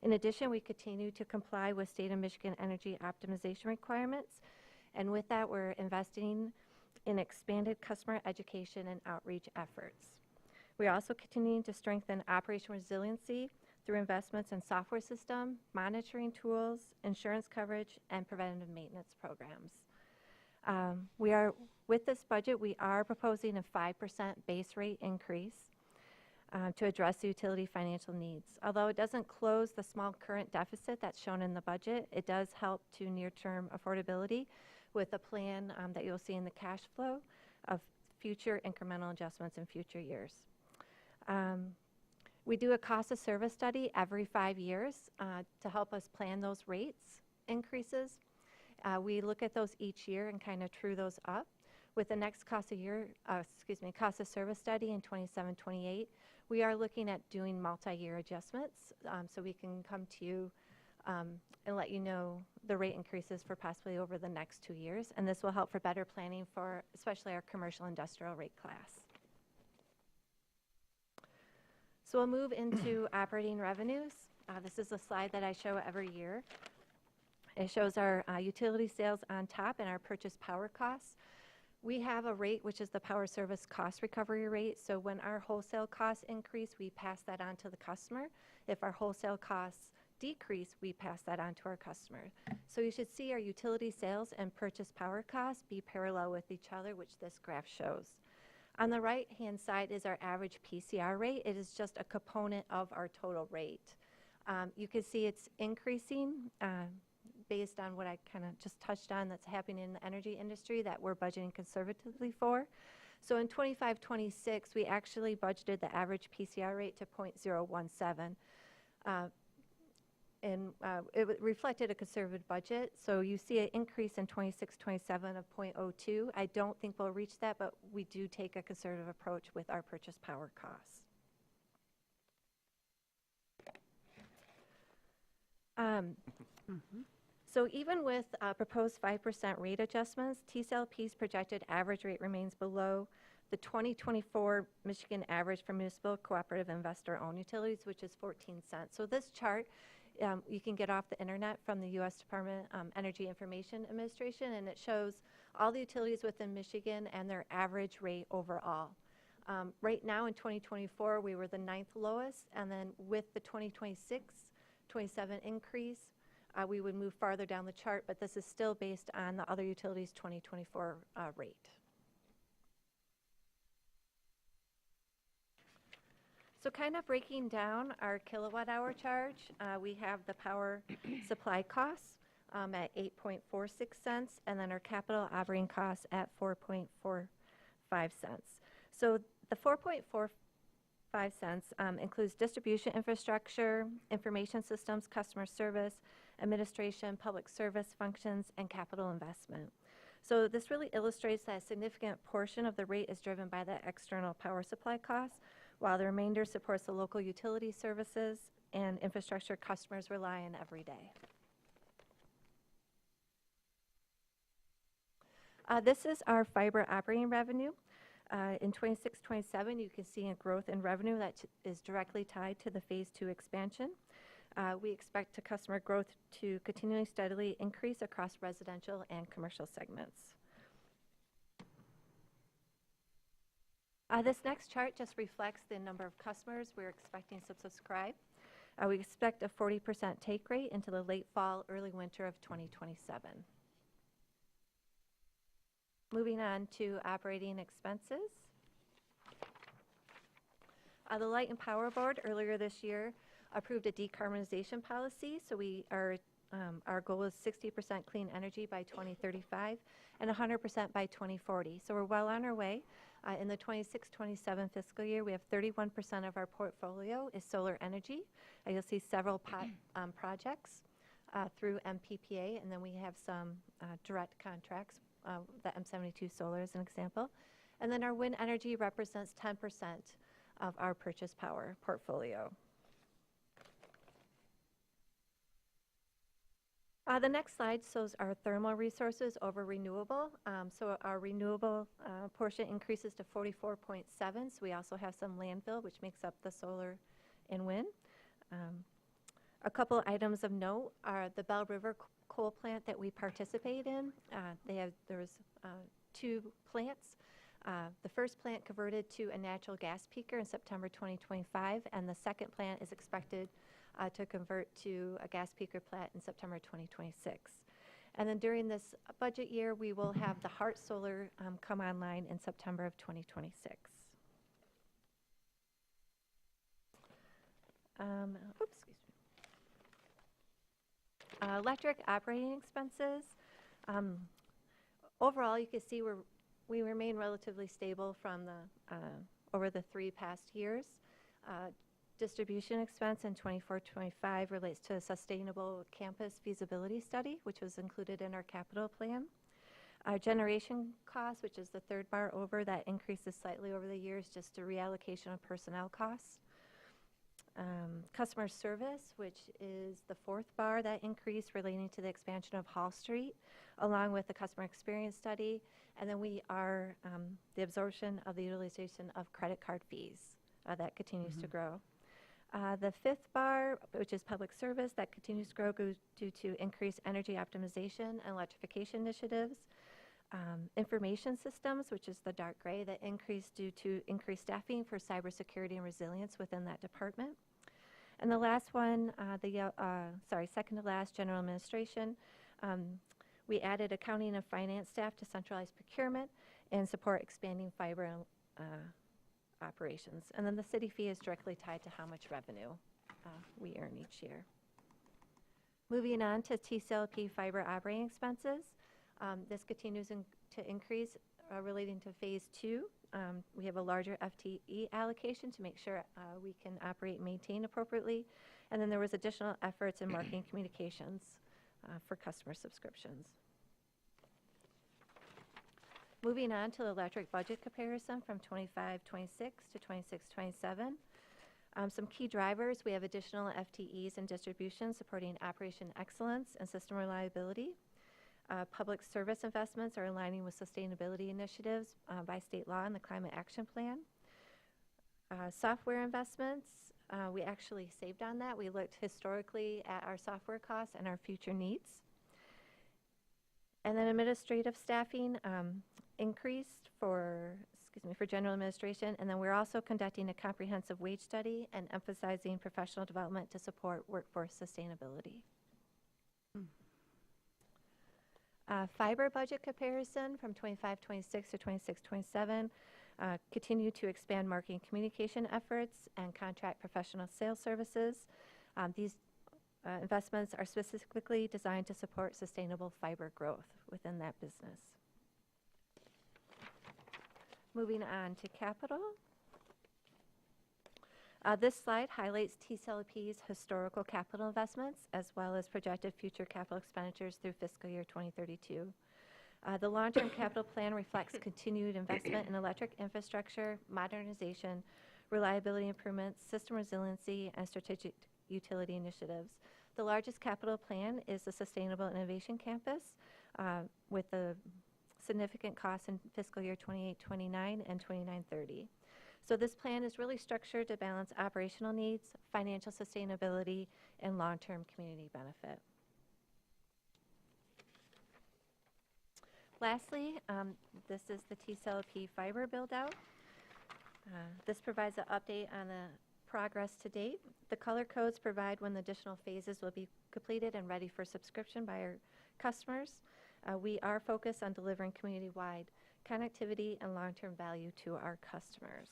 In addition, we continue to comply with state of Michigan energy optimization requirements. And with that, we're investing in expanded customer education and outreach efforts. We're also continuing to strengthen operational resiliency through investments in software system, monitoring tools, insurance coverage, and preventative maintenance programs. With this budget, we are proposing a 5% base rate increase to address the utility financial needs. Although it doesn't close the small current deficit that's shown in the budget, it does help to near-term affordability with a plan that you'll see in the cash flow of future incremental adjustments in future years. We do a cost of service study every 5 years to help us plan those rates increases. We look at those each year and kind of true those up. With the next cost of service study in 27-28, we are looking at doing multi-year adjustments so we can come to you and let you know the rate increases for possibly over the next 2 years. And this will help for better planning for especially our commercial industrial rate class. So we'll move into operating revenues. This is a slide that I show every year. It shows our utility sales on top and our purchase power costs. We have a rate, which is the power service cost recovery rate. So when our wholesale costs increase, we pass that on to the customer. If our wholesale costs decrease, we pass that on to our customer. So you should see our utility sales and purchase power costs be parallel with each other, which this graph shows. On the right-hand side is our average PCR rate. It is just a component of our total rate. You can see it's increasing based on what I kind of just touched on that's happening in the energy industry that we're budgeting conservatively for. So in 25-26, we actually budgeted the average PCR rate to 0.017. It reflected a conservative budget. So you see an increase in 26-27 of 0.02. I don't think we'll reach that, but we do take a conservative approach with our purchase power costs. So even with proposed 5% rate adjustments, TCLP's projected average rate remains below the 2024 Michigan average for municipal cooperative investor-owned utilities, which is 14 cents. So this chart you can get off the internet from the U.S. Department Energy Information Administration, and it shows all the utilities within Michigan and their average rate overall. Right now in 2024, we were the 9th lowest, and then with the 2026-27 increase, we would move farther down the chart, but this is still based on the other utilities' 2024 rate. So kind of breaking down our kilowatt hour charge, we have the power supply costs at 8.46 cents, and then our capital operating costs at 4.45 cents. So the 4.45 cents includes distribution infrastructure, information systems, customer service, administration, public service functions, and capital investment. So this really illustrates that a significant portion of the rate is driven by the external power supply costs, while the remainder supports the local utility services and infrastructure customers rely on every day. This is our fiber operating revenue. In 26-27, you can see a growth in revenue that is directly tied to the Phase 2 expansion. We expect the customer growth to continually steadily increase across residential and commercial segments. This next chart just reflects the number of customers we're expecting to subscribe. We expect a 40% take rate into the late fall, early winter of 2027. Moving on to operating expenses. The Light and Power Board earlier this year approved a decarbonization policy. So our goal is 60% clean energy by 2035 and 100% by 2040. So we're well on our way. In the 26-27 fiscal year, we have 31% of our portfolio is solar energy. You'll see several projects through MPPA, and then we have some direct contracts, the M72 solar is an example. And then our wind energy represents 10% of our purchase power portfolio. The next slide shows our thermal resources over renewable. So our renewable portion increases to 44.7. So we also have some landfill, which makes up the solar and wind. A couple items of note are the Bell River coal plant that we participate in. There's 2 plants. The first plant converted to a natural gas peaker in September 2025, and the second plant is expected to convert to a gas peaker plant in September 2026. And then during this budget year, we will have the Hart Solar come online in September of 2026. Excuse me. Electric operating expenses. Overall, you can see we remain relatively stable from over the 3 past years. Distribution expense in 24-25 relates to a sustainable campus feasibility study, which was included in our capital plan. Our generation costs, which is the 3rd bar over, that increases slightly over the years, just a reallocation of personnel costs. Customer service, which is the 4th bar, that increase relating to the expansion of Hall Street, along with the customer experience study. And then we are the absorption of the utilization of credit card fees that continues to grow. The 5th bar, which is public service, that continues to grow due to increased energy optimization and electrification initiatives. Information systems, which is the dark gray, that increased due to increased staffing for cybersecurity and resilience within that department. And the last one, second to last, general administration. We added accounting and finance staff to centralize procurement and support expanding fiber operations. And then the city fee is directly tied to how much revenue we earn each year. Moving on to TCLP fiber operating expenses. This continues to increase relating to phase 2. We have a larger FTE allocation to make sure we can operate and maintain appropriately. And then there was additional efforts in marketing communications for customer subscriptions. Moving on to the electric budget comparison from 25-26 to 26-27. Some key drivers, we have additional FTEs and distribution supporting operation excellence and system reliability. Public service investments are aligning with sustainability initiatives by state law and the Climate Action Plan. Software investments, we actually saved on that. We looked historically at our software costs and our future needs. And then administrative staffing increased for general administration, and then we're also conducting a comprehensive wage study and emphasizing professional development to support workforce sustainability. Fiber budget comparison from 25-26 to 26-27. Continue to expand marketing communication efforts and contract professional sales services. These investments are specifically designed to support sustainable fiber growth within that business. Moving on to capital. This slide highlights TCLP's historical capital investments as well as projected future capital expenditures through fiscal year 2032. The long-term capital plan reflects continued investment in electric infrastructure, modernization, reliability improvements, system resiliency, and strategic utility initiatives. The largest capital plan is the Sustainable Innovation Campus with the significant costs in fiscal year 28-29 and 29-30. So this plan is really structured to balance operational needs, financial sustainability, and long-term community benefit. Lastly, this is the TCLP fiber build-out. This provides an update on the progress to date. The color codes provide when the additional phases will be completed and ready for subscription by our customers. We are focused on delivering community-wide connectivity and long-term value to our customers.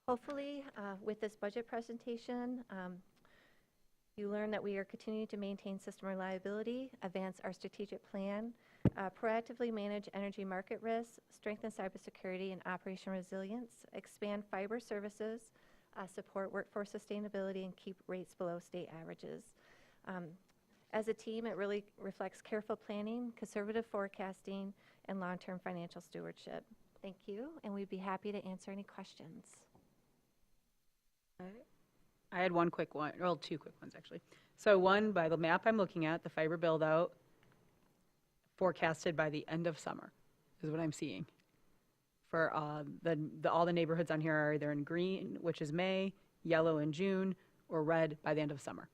Hopefully, with this budget presentation, you learn that we are continuing to maintain system reliability, advance our strategic plan, proactively manage energy market risks, strengthen cybersecurity and operational resilience, expand fiber services, support workforce sustainability, and keep rates below state averages. As a team, it really reflects careful planning, conservative forecasting, and long-term financial stewardship. Thank you, and we'd be happy to answer any questions. I had one quick one, well, two quick ones actually. So one, by the map I'm looking at, the fiber build-out forecasted by the end of summer is what I'm seeing. For all the neighborhoods on here are either in green, which is May, yellow in June, or red by the end of summer.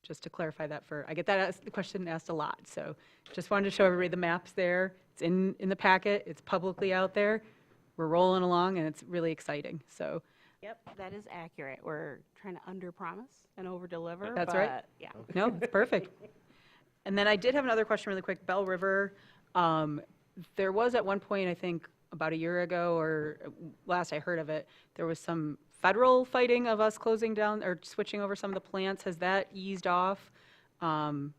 Just to clarify that I get that question asked a lot, so just wanted to show everybody the maps there. It's in the packet, it's publicly out there. We're rolling along and it's really exciting, so. Yep, that is accurate. We're trying to under-promise and over-deliver. That's right. Yeah. No, it's perfect. And then I did have another question really quick. Bell River, there was at one point, I think about a year ago, or last I heard of it, there was some federal fighting of us closing down or switching over some of the plants. Has that eased off? And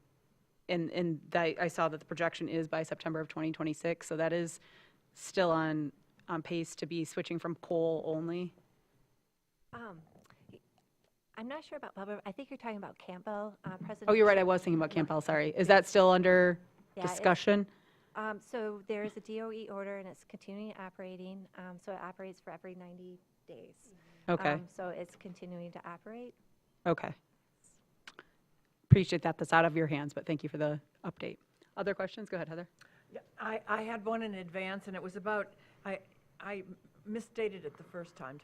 I saw that the projection is by September of 2026, so that is still on pace to be switching from coal only. I'm not sure about Bell River. I think you're talking about Campbell, President. Oh, you're right. I was thinking about Campbell. Sorry. Is that still under discussion? So there is a DOE order, and it's continuing operating. So it operates for every 90 days. Okay. So it's continuing to operate. Okay. Appreciate that. That's out of your hands, but thank you for the update. Other questions? Go ahead, Heather. Yeah, I had one in advance, and it was about, I misstated it the first time.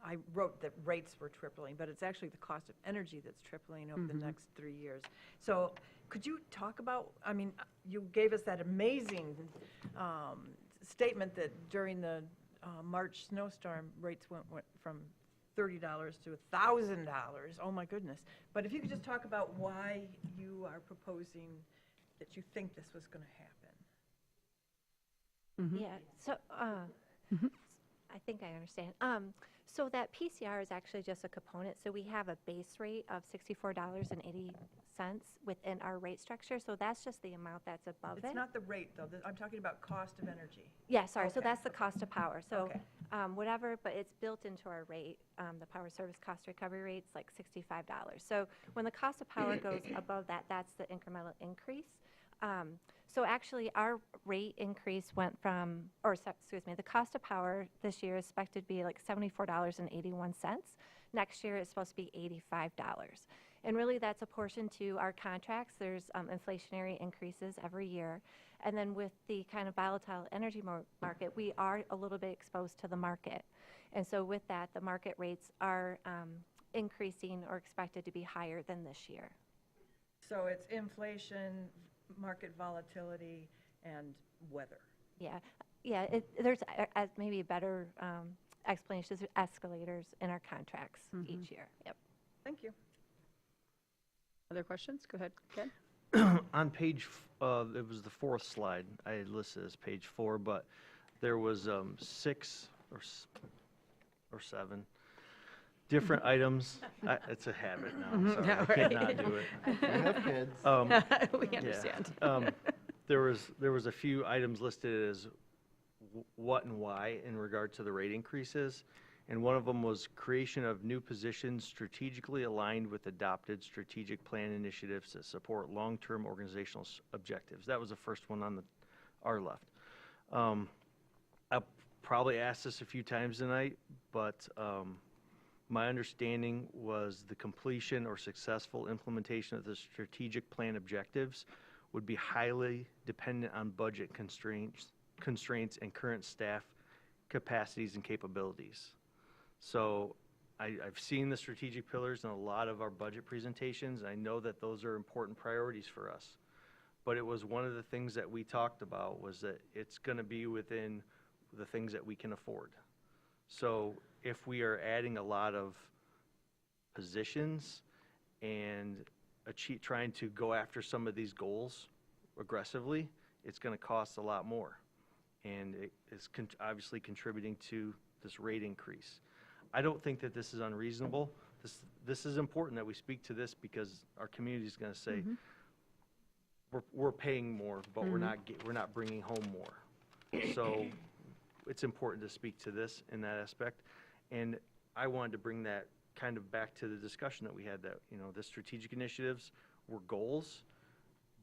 I wrote that rates were tripling, but it's actually the cost of energy that's tripling over the next 3 years. So could you talk about, I mean, you gave us that amazing statement that during the March snowstorm, rates went from $30 to $1,000. Oh my goodness. But if you could just talk about why you are proposing that you think this was going to happen. Yeah, so I think I understand. So that PCR is actually just a component. So we have a base rate of $64.80 within our rate structure. So that's just the amount that's above it. It's not the rate, though. I'm talking about cost of energy. Yeah, sorry. So Okay, that's the cost of power. So Okay. whatever, but it's built into our rate. The power service cost recovery rate's like $65. So when the cost of power goes above that, that's the incremental increase. So actually, our rate increase went from, excuse me, the cost of power this year is expected to be like $74.81. Next year, it's supposed to be $85. And really, that's apportioned to our contracts. There's inflationary increases every year. And then with the kind of volatile energy market, we are a little bit exposed to the market. And so with that, the market rates are increasing or expected to be higher than this year. So it's inflation, market volatility, and weather. Yeah, there's maybe a better explanation. There's escalators in our contracts each year. Yep. Thank you. Other questions? Go ahead, Ken. On page, it was the fourth slide, I had listed as page 4, but there was 6 or 7 different items. It's a habit now, sorry, Yeah, I can't right. not do it. We have kids. We understand. There was a few items listed as what and why in regard to the rate increases, and one of them was creation of new positions strategically aligned with adopted strategic plan initiatives that support long-term organizational objectives. That was the first one on our left. I'll probably asked this a few times tonight, but my understanding was the completion or successful implementation of the strategic plan objectives would be highly dependent on budget constraints and current staff capacities and capabilities. So I've seen the strategic pillars in a lot of our budget presentations. I know that those are important priorities for us. But it was one of the things that we talked about was that it's going to be within the things that we can afford. So if we are adding a lot of positions and trying to go after some of these goals aggressively, it's going to cost a lot more. And it is obviously contributing to this rate increase. I don't think that this is unreasonable. This is important that we speak to this because our community is going to say, we're paying more, but we're not bringing home more. So it's important to speak to this in that aspect. And I wanted to bring that kind of back to the discussion that we had, that, you know, the strategic initiatives were goals,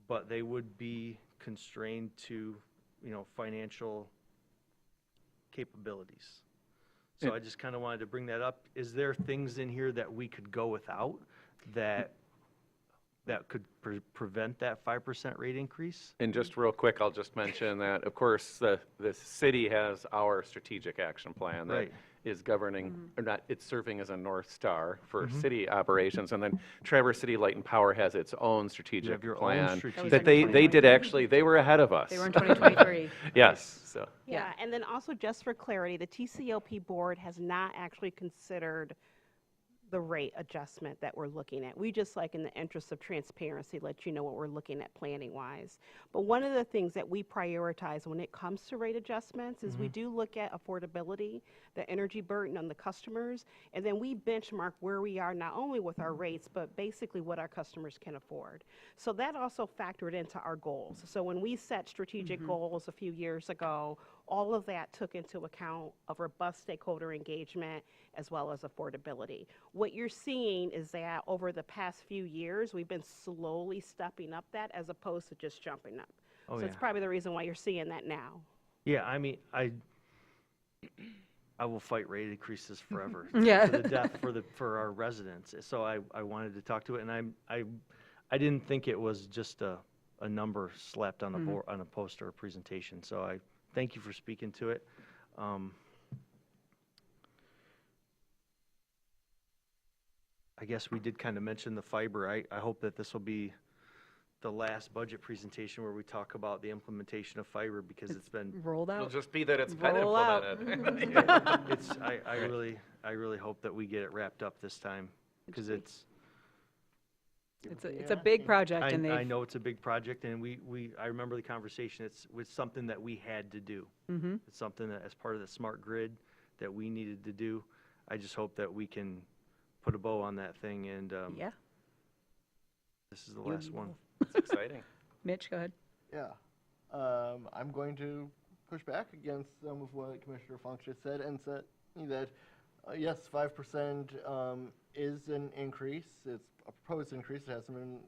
but they would be constrained to, you know, financial capabilities. So I just kind of wanted to bring that up. Is there things in here that we could go without that could prevent that 5% rate increase? And just real quick, I'll just mention that, of course, the city has our strategic action plan that Right. is governing, or not, it's serving as a North Star for city operations. And then Traverse City Light and Power has its own strategic have your own plan strategic that they did actually, they were ahead of us. They were in 2023. Yes, so. Yeah, and then also just for clarity, the TCOP board has not actually considered the rate adjustment that we're looking at. We just, like in the interest of transparency, let you know what we're looking at planning wise. But one of the things that we prioritize when it comes to rate adjustments is we do look at affordability, the energy burden on the customers, and then we benchmark where we are not only with our rates, but basically what our customers can afford. So that also factored into our goals. So when we set strategic goals a few years ago, all of that took into account of robust stakeholder engagement as well as affordability. What you're seeing is that over the past few years, we've been slowly stepping up that as opposed to just jumping up. Oh, So it's yeah. probably the reason why you're seeing that now. Yeah, I mean, I will fight rate increases forever. Yeah. To the death for our residents. So I wanted to talk to it, and I didn't think it was just a number slapped on a board, on a poster or presentation. So I thank you for speaking to it. I guess we did kind of mention the fiber. I hope that this will be the last budget presentation where we talk about the implementation of fiber, because it's been Rolled It'll out. just be that it's been Roll out. implemented. I really hope that we get it wrapped up this time, because it's It's a big project, and I they've, know it's a big project, and I remember the conversation, it was something that we had to do. It's something that, as part of the smart grid, that we needed to do. I just hope that we can put a bow on that thing, and yeah. this is the last one. It's exciting. Mitch, go ahead. Yeah. I'm going to push back against some of what Commissioner Funk just said and said that, yes, 5% is an increase. It's a proposed increase. It hasn't been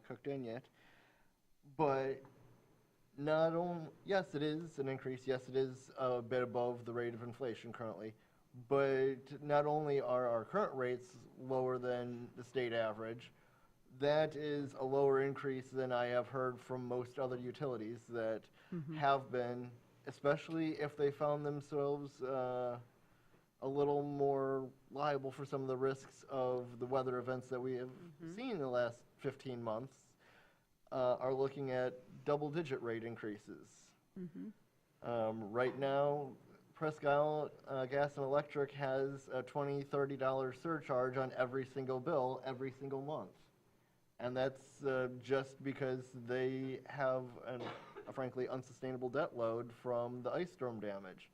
cooked in yet. But not only, yes, it is an increase. Yes, it is a bit above the rate of inflation currently. But not only are our current rates lower than the state average, that is a lower increase than I have heard from most other utilities that have been, especially if they found themselves a little more liable for some of the risks of the weather events that we have seen in the last 15 months, are looking at double-digit rate increases. Right now, Presque Isle Gas and Electric has a $20, $30 surcharge on every single bill every single month. And that's just because they have a frankly unsustainable debt load from the ice storm damage.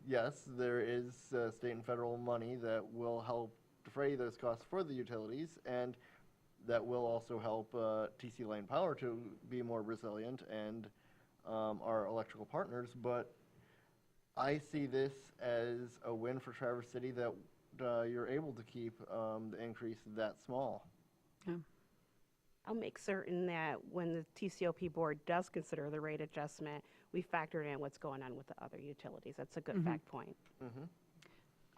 Yes, there is state and federal money that will help defray those costs for the utilities, and that will also help TC Lane Power to be more resilient and our electrical partners. But I see this as a win for Traverse City that you're able to keep the increase that small. I'll make certain that when the TCOP board does consider the rate adjustment, we factor in what's going on with the other utilities. That's a good fact point.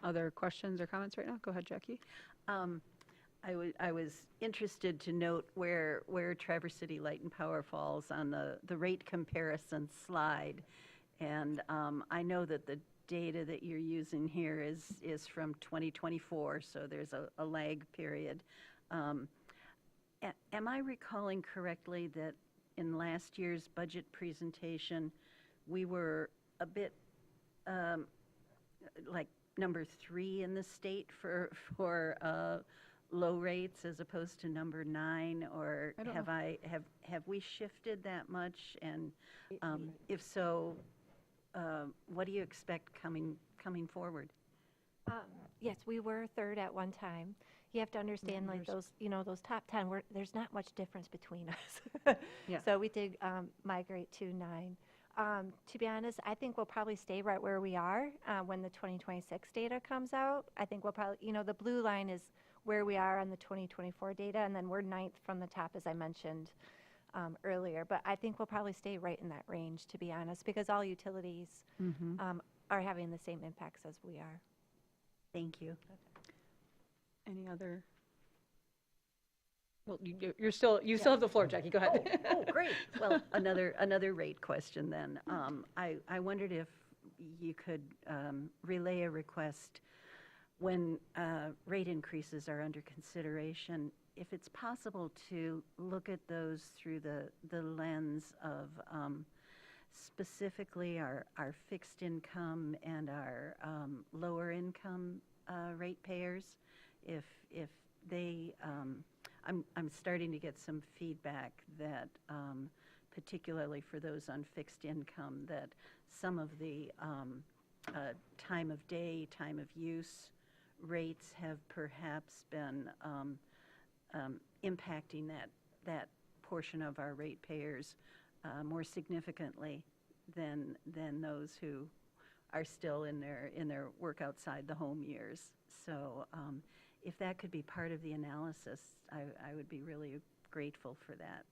Other questions or comments right now? Go ahead, Jackie. I was interested to note where Traverse City Light and Power falls on the rate comparison slide. And I know that the data that you're using here is from 2024, so there's a lag period. Am I recalling correctly that in last year's budget presentation, we were a bit like number 3 in the state for low rates as opposed to number 9, or have we shifted that much? And if so, what do you expect coming forward? Yes, we were third at one time. You have to understand, like those top 10, there's not much difference between us. Yeah. So we did migrate to 9. To be honest, I think we'll probably stay right where we are when the 2026 data comes out. I think we'll probably, the blue line is where we are on the 2024 data, and then we're 9th from the top, as I mentioned earlier. But I think we'll probably stay right in that range, to be honest, because all utilities are having the same impacts as we are. Thank you. Any other? Well, you still have the floor, Jackie. Go ahead. Oh, great. Well, another rate question then. I wondered if you could relay a request when rate increases are under consideration, if it's possible to look at those through the lens of specifically our fixed income and our lower income ratepayers. If they, I'm starting to get some feedback that particularly for those on fixed income, that some of the time of day, time of use rates have perhaps been impacting that portion of our ratepayers more significantly than those who are still in their work outside the home years. So if that could be part of the analysis, I would be really grateful for that.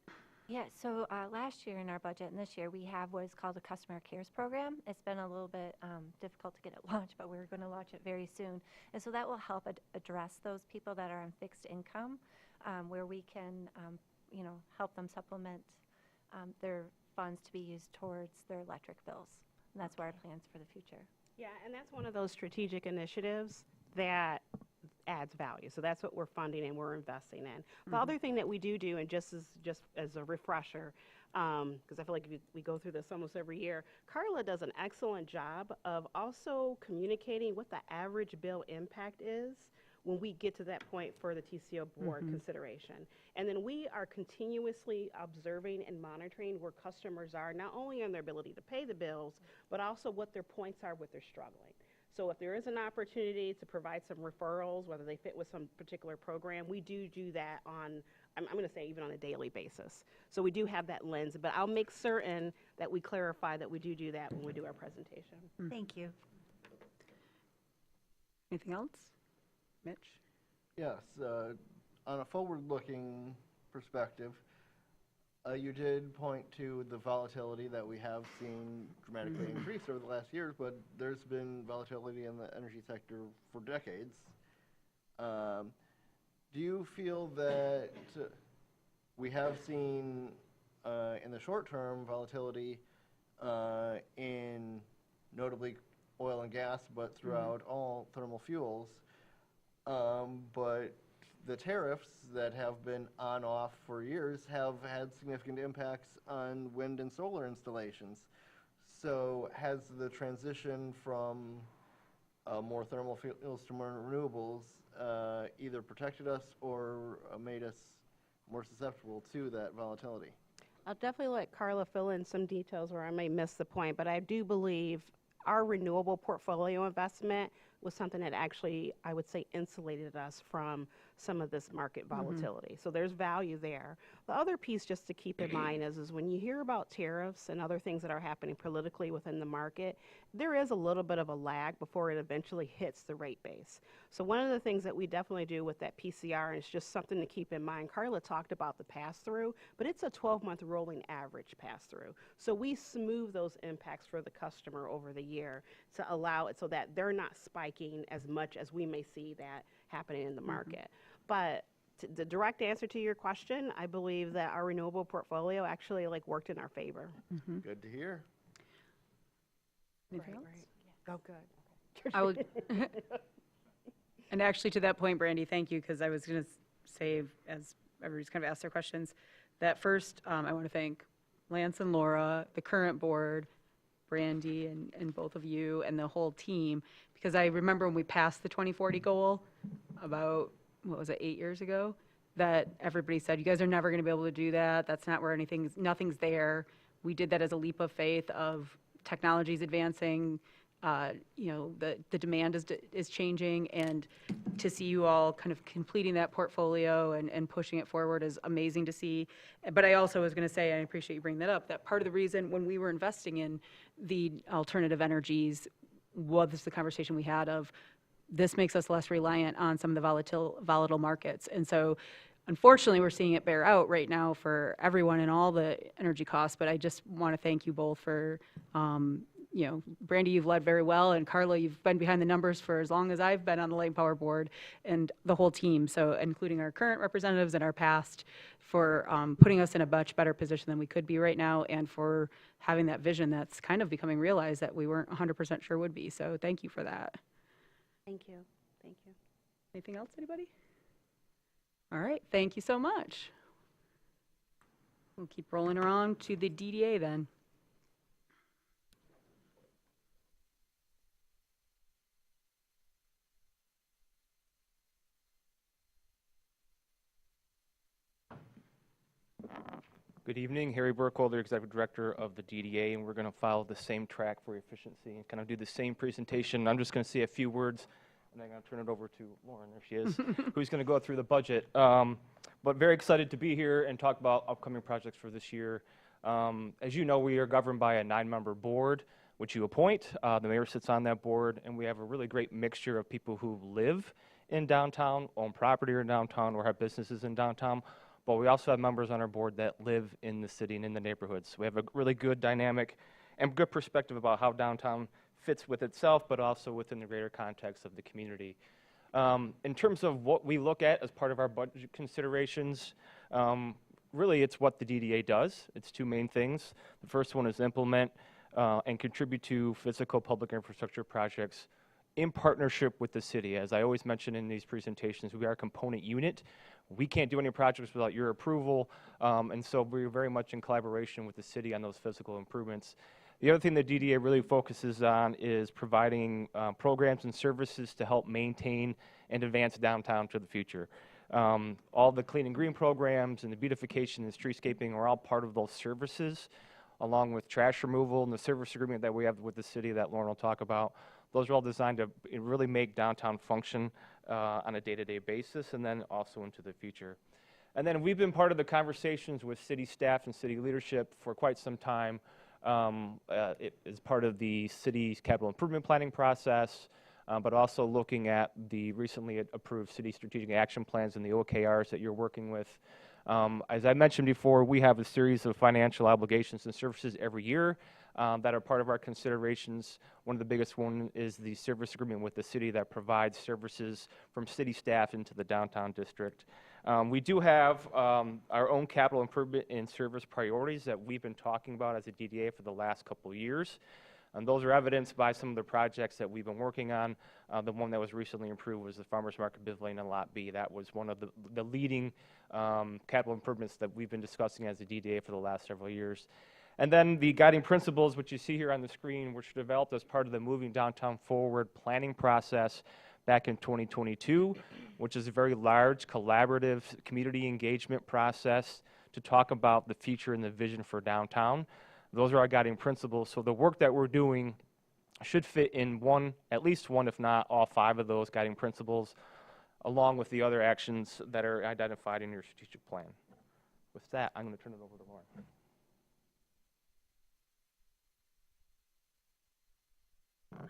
Yeah, so last year in our budget and this year we have what is called a Customer Cares Program. It's been a little bit difficult to get it launched, but we're going to launch it very soon. And so that will help address those people that are on fixed income, where we can, help them supplement their funds to be used towards their electric bills. And that's what our plans for the future. Yeah, and that's one of those strategic initiatives that adds value. So that's what we're funding and we're investing in. The other thing that we do, and just as a refresher, because I feel like we go through this almost every year, Carla does an excellent job of also communicating what the average bill impact is when we get to that point for the TCO board consideration. And then we are continuously observing and monitoring where customers are, not only on their ability to pay the bills, but also what their points are with their struggling. So if there is an opportunity to provide some referrals, whether they fit with some particular program, we do that on, I'm going to say even on a daily basis. So we do have that lens, but I'll make certain that we clarify that we do that when we do our presentation. Thank you. Anything else? Mitch? Yes, on a forward-looking perspective, you did point to the volatility that we have seen dramatically increase over the last years, but there's been volatility in the energy sector for decades. Do you feel that we have seen, in the short term, volatility in notably oil and gas, but throughout all thermal fuels, but the tariffs that have been on-off for years have had significant impacts on wind and solar installations. So has the transition from more thermal fuels to more renewables either protected us or made us more susceptible to that volatility? I'll definitely let Carla fill in some details where I may miss the point, but I do believe our renewable portfolio investment was something that actually, I would say, insulated us from some of this market volatility. So there's value there. The other piece just to keep in mind is when you hear about tariffs and other things that are happening politically within the market, there is a little bit of a lag before it eventually hits the rate base. So one of the things that we definitely do with that PCR, and it's just something to keep in mind, Carla talked about the pass-through, but it's a 12-month rolling average pass-through. So we smooth those impacts for the customer over the year to allow it so that they're not spiking as much as we may see that happening in the market. But the direct answer to your question, I believe that our renewable portfolio actually worked in our favor. Good to hear. Anything else? Oh, good. I would, and actually to that point, Brandy, thank you, because I was going to say, as everybody's kind of asked their questions, that first, I want to thank Lance and Laura, the current board, Brandy, and both of you, and the whole team, because I remember when we passed the 2040 goal about, what was it, 8 years ago, that everybody said, you guys are never going to be able to do that. That's not where nothing's there. We did that as a leap of faith of technology's advancing, the demand is changing, and to see you all kind of completing that portfolio and pushing it forward is amazing to see. But I also was going to say, I appreciate you bringing that up, that part of the reason when we were investing in the alternative energies was the conversation we had of this makes us less reliant on some of the volatile markets. And so unfortunately, we're seeing it bear out right now for everyone and all the energy costs, but I just want to thank you both for, Brandy, you've led very well, and Carla, you've been behind the numbers for as long as I've been on the Lane Power Board, and the whole team, so including our current representatives and our past, for putting us in a much better position than we could be right now, and for having that vision that's kind of becoming realized that we weren't 100% sure would be, so thank you for that. Thank you. Thank you. Anything else, anybody? All right, thank you so much. We'll keep rolling around to the DDA then. Good evening, Harry Burkholder, Executive Director of the DDA, and we're going to follow the same track for efficiency and kind of do the same presentation. I'm just going to say a few words, and I'm going to turn it over to Lauren, there she is, who's going to go through the budget. But very excited to be here and talk about upcoming projects for this year. As you know, we are governed by a 9-member board, which you appoint. The mayor sits on that board, and we have a really great mixture of people who live in downtown, own property in downtown, or have businesses in downtown. But we also have members on our board that live in the city and in the neighborhoods. We have a really good dynamic and good perspective about how downtown fits with itself, but also within the greater context of the community. In terms of what we look at as part of our budget considerations, really it's what the DDA does. It's two main things. The first one is implement and contribute to physical public infrastructure projects in partnership with the city. As I always mention in these presentations, we are a component unit. We can't do any projects without your approval, and so we're very much in collaboration with the city on those physical improvements. The other thing the DDA really focuses on is providing programs and services to help maintain and advance downtown to the future. All the clean and green programs and the beautification and streetscaping are all part of those services, along with trash removal and the service agreement that we have with the city that Lauren will talk about. Those are all designed to really make downtown function on a day-to-day basis and then also into the future. And then we've been part of the conversations with city staff and city leadership for quite some time. It is part of the city's capital improvement planning process, but also looking at the recently approved city strategic action plans and the OKRs that you're working with. As I mentioned before, we have a series of financial obligations and services every year that are part of our considerations. One of the biggest one is the service agreement with the city that provides services from city staff into the downtown district. We do have our own capital improvement and service priorities that we've been talking about as a DDA for the last couple of years. And those are evidenced by some of the projects that we've been working on. The one that was recently approved was the Farmers Market Pavilion and Lot B. That was one of the leading capital improvements that we've been discussing as a DDA for the last several years. And then the guiding principles, which you see here on the screen, which were developed as part of the Moving Downtown Forward planning process back in 2022, which is a very large collaborative community engagement process to talk about the future and the vision for downtown. Those are our guiding principles. So the work that we're doing should fit in at least one, if not all 5 of those guiding principles, along with the other actions that are identified in your strategic plan. With that, I'm going to turn it over to Lauren.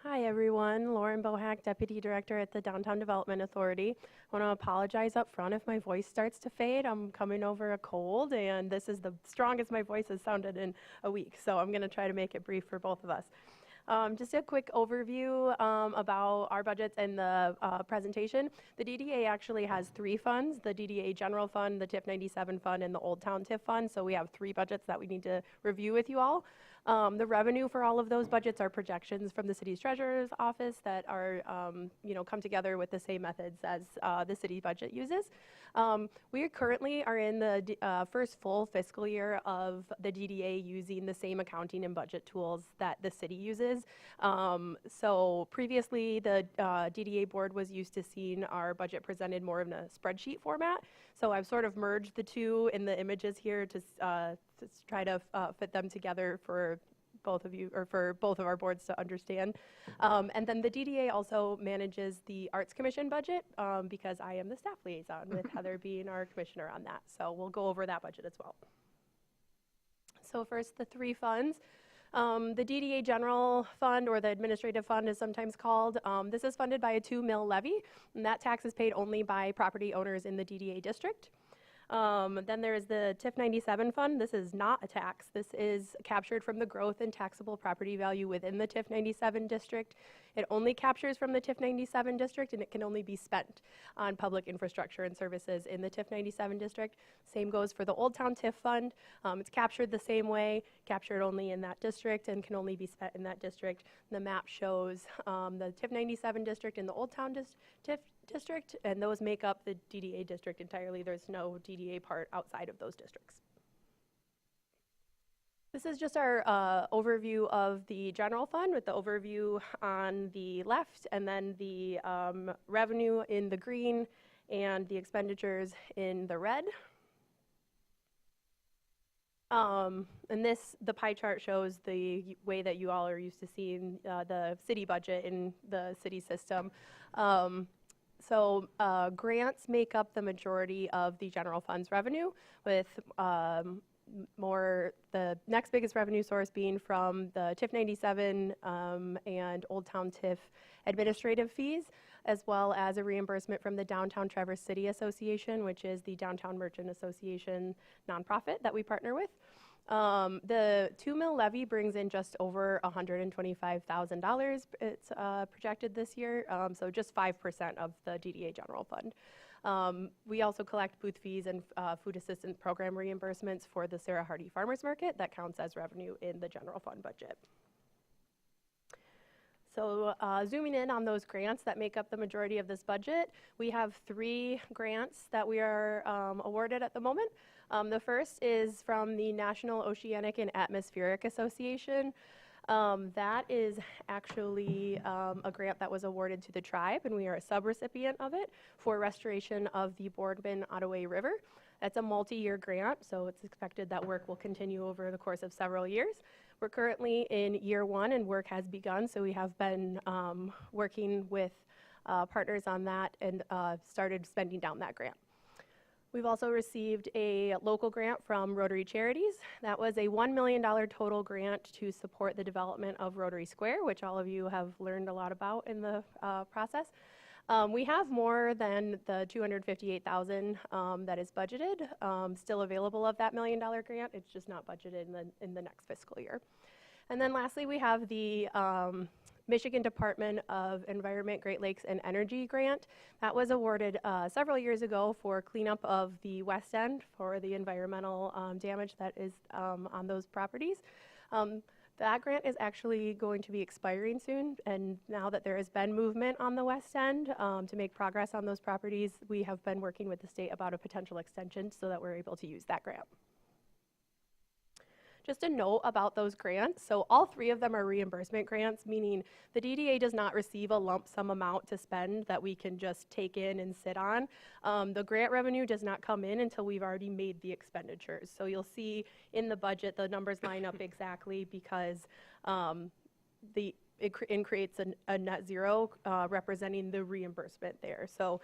Hi everyone, Lauren Bohack, Deputy Director at the Downtown Development Authority. I want to apologize up front if my voice starts to fade. I'm coming over a cold and this is the strongest my voice has sounded in a week, so I'm going to try to make it brief for both of us. Just a quick overview about our budgets and the presentation. The DDA actually has 3 funds, the DDA General Fund, the TIF 97 Fund, and the Old Town TIF Fund, so we have 3 budgets that we need to review with you all. The revenue for all of those budgets are projections from the city's treasurer's office that are, come together with the same methods as the city budget uses. We currently are in the first full fiscal year of the DDA using the same accounting and budget tools that the city uses. So previously, the DDA board was used to seeing our budget presented more in a spreadsheet format. So I've sort of merged the two in the images here to try to fit them together for both of you, or for both of our boards to understand. And then the DDA also manages the Arts Commission budget because I am the staff liaison with Heather being our commissioner on that. So we'll go over that budget as well. So first, the 3 funds. The DDA General Fund, or the Administrative Fund is sometimes called, this is funded by a 2 mil levy, and that tax is paid only by property owners in the DDA district. Then there is the TIF 97 fund. This is not a tax. This is captured from the growth in taxable property value within the TIF 97 district. It only captures from the TIF 97 district, and it can only be spent on public infrastructure and services in the TIF 97 district. Same goes for the Old Town TIF fund. It's captured the same way, captured only in that district, and can only be spent in that district. The map shows the TIF 97 district and the Old Town TIF district, and those make up the DDA district entirely. There's no DDA part outside of those districts. This is just our overview of the general fund, with the overview on the left, and then the revenue in the green and the expenditures in the red. And the pie chart shows the way that you all are used to seeing the city budget in the city system. So grants make up the majority of the general fund's revenue, with the next biggest revenue source being from the TIF 97 and Old Town TIF administrative fees, as well as a reimbursement from the Downtown Traverse City Association, which is the Downtown Merchant Association nonprofit that we partner with. The 2 mil levy brings in just over $125,000. It's projected this year, so just 5% of the DDA General Fund. We also collect booth fees and food assistance program reimbursements for the Sarah Hardy Farmers Market. That counts as revenue in the general fund budget. So zooming in on those grants that make up the majority of this budget, we have 3 grants that we are awarded at the moment. The first is from the National Oceanic and Atmospheric Association. That is actually a grant that was awarded to the tribe, and we are a subrecipient of it for restoration of the Boardman Ottaway River. That's a multi-year grant, so it's expected that work will continue over the course of several years. We're currently in year 1 and work has begun, so we have been working with partners on that and started spending down that grant. We've also received a local grant from Rotary Charities. That was a $1 million total grant to support the development of Rotary Square, which all of you have learned a lot about in the process. We have more than the $258,000 that is budgeted still available of that $1 million grant. It's just not budgeted in the next fiscal year. And then lastly, we have the Michigan Department of Environment, Great Lakes, and Energy grant. That was awarded several years ago for cleanup of the West End for the environmental damage that is on those properties. That grant is actually going to be expiring soon, and now that there has been movement on the West End to make progress on those properties, we have been working with the state about a potential extension so that we're able to use that grant. Just a note about those grants. So all 3 of them are reimbursement grants, meaning the DDA does not receive a lump sum amount to spend that we can just take in and sit on. The grant revenue does not come in until we've already made the expenditures. So you'll see in the budget the numbers line up exactly because it creates a net zero representing the reimbursement there. So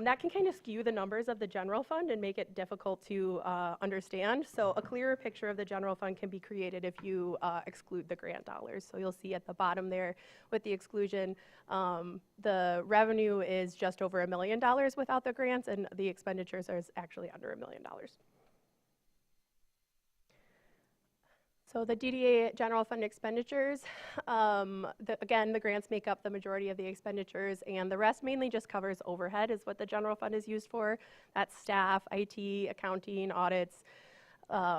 that can kind of skew the numbers of the general fund and make it difficult to understand. So a clearer picture of the general fund can be created if you exclude the grant dollars. So you'll see at the bottom there with the exclusion, the revenue is just over $1 million without the grants, and the expenditures are actually under $1 million. So the DDA general fund expenditures, again, the grants make up the majority of the expenditures, and the rest mainly just covers overhead is what the general fund is used for. That's staff, IT, accounting, audits,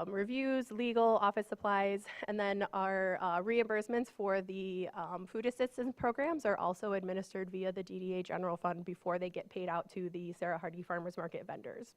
reviews, legal, office supplies, and then our reimbursements for the food assistance programs are also administered via the DDA general fund before they get paid out to the Sarah Hardy Farmers Market vendors.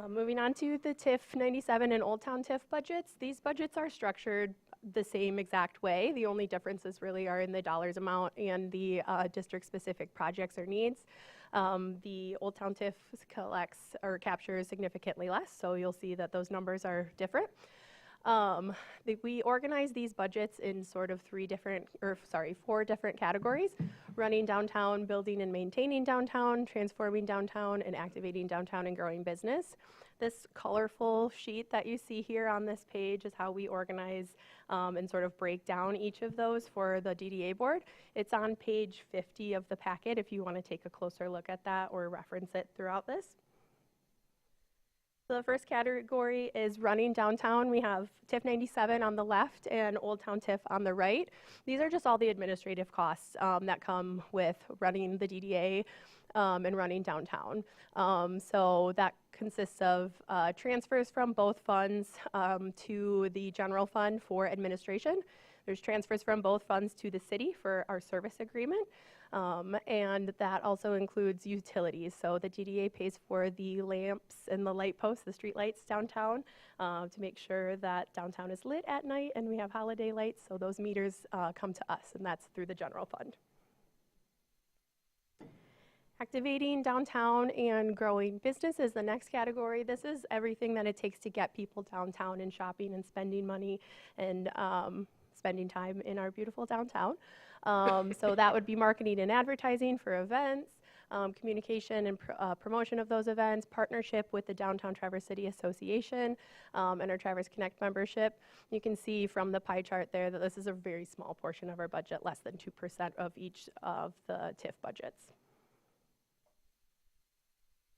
Moving on to the TIF 97 and Old Town TIF budgets. These budgets are structured the same exact way. The only differences really are in the dollars amount and the district-specific projects or needs. The Old Town TIF collects or captures significantly less, so you'll see that those numbers are different. We organize these budgets in sort of 4 different categories: running downtown, building and maintaining downtown, transforming downtown, and activating downtown and growing business. This colorful sheet that you see here on this page is how we organize and sort of break down each of those for the DDA board. It's on page 50 of the packet if you want to take a closer look at that or reference it throughout this. So the first category is running downtown. We have TIF 97 on the left and Old Town TIF on the right. These are just all the administrative costs that come with running the DDA and running downtown. So that consists of transfers from both funds to the general fund for administration. There's transfers from both funds to the city for our service agreement. And that also includes utilities. So the DDA pays for the lamps and the light posts, the street lights downtown, to make sure that downtown is lit at night and we have holiday lights. So those meters come to us, and that's through the general fund. Activating downtown and growing business is the next category. This is everything that it takes to get people downtown and shopping and spending money and spending time in our beautiful downtown. So that would be marketing and advertising for events, communication and promotion of those events, partnership with the Downtown Traverse City Association and our Traverse Connect membership. You can see from the pie chart there that this is a very small portion of our budget, less than 2% of each of the TIF budgets.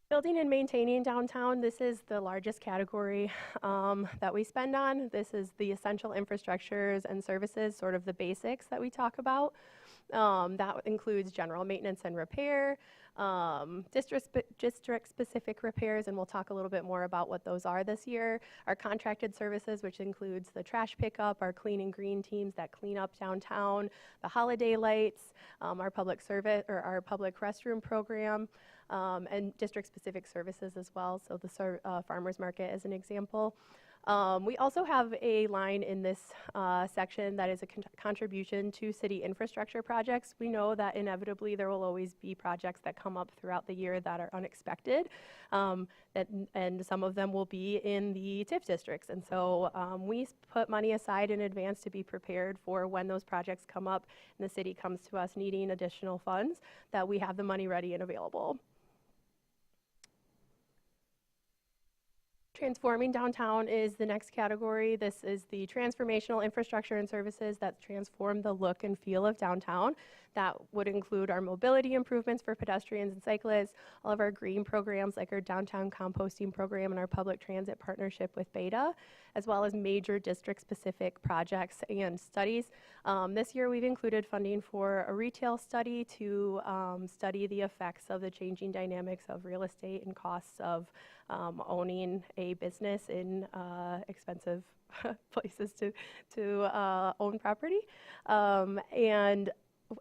Building and maintaining downtown, this is the largest category that we spend on. This is the essential infrastructures and services, sort of the basics that we talk about. That includes general maintenance and repair, district-specific repairs, and we'll talk a little bit more about what those are this year. Our contracted services, which includes the trash pickup, our clean and green teams that clean up downtown, the holiday lights, our public service or our public restroom program, and district-specific services as well. So the farmers market is an example. We also have a line in this section that is a contribution to city infrastructure projects. We know that inevitably there will always be projects that come up throughout the year that are unexpected, and some of them will be in the TIF districts. And so we put money aside in advance to be prepared for when those projects come up and the city comes to us needing additional funds, that we have the money ready and available. Transforming downtown is the next category. This is the transformational infrastructure and services that transform the look and feel of downtown. That would include our mobility improvements for pedestrians and cyclists, all of our green programs like our downtown composting program and our public transit partnership with Beta, as well as major district-specific projects and studies. This year we've included funding for a retail study to study the effects of the changing dynamics of real estate and costs of owning a business in expensive places to own property, and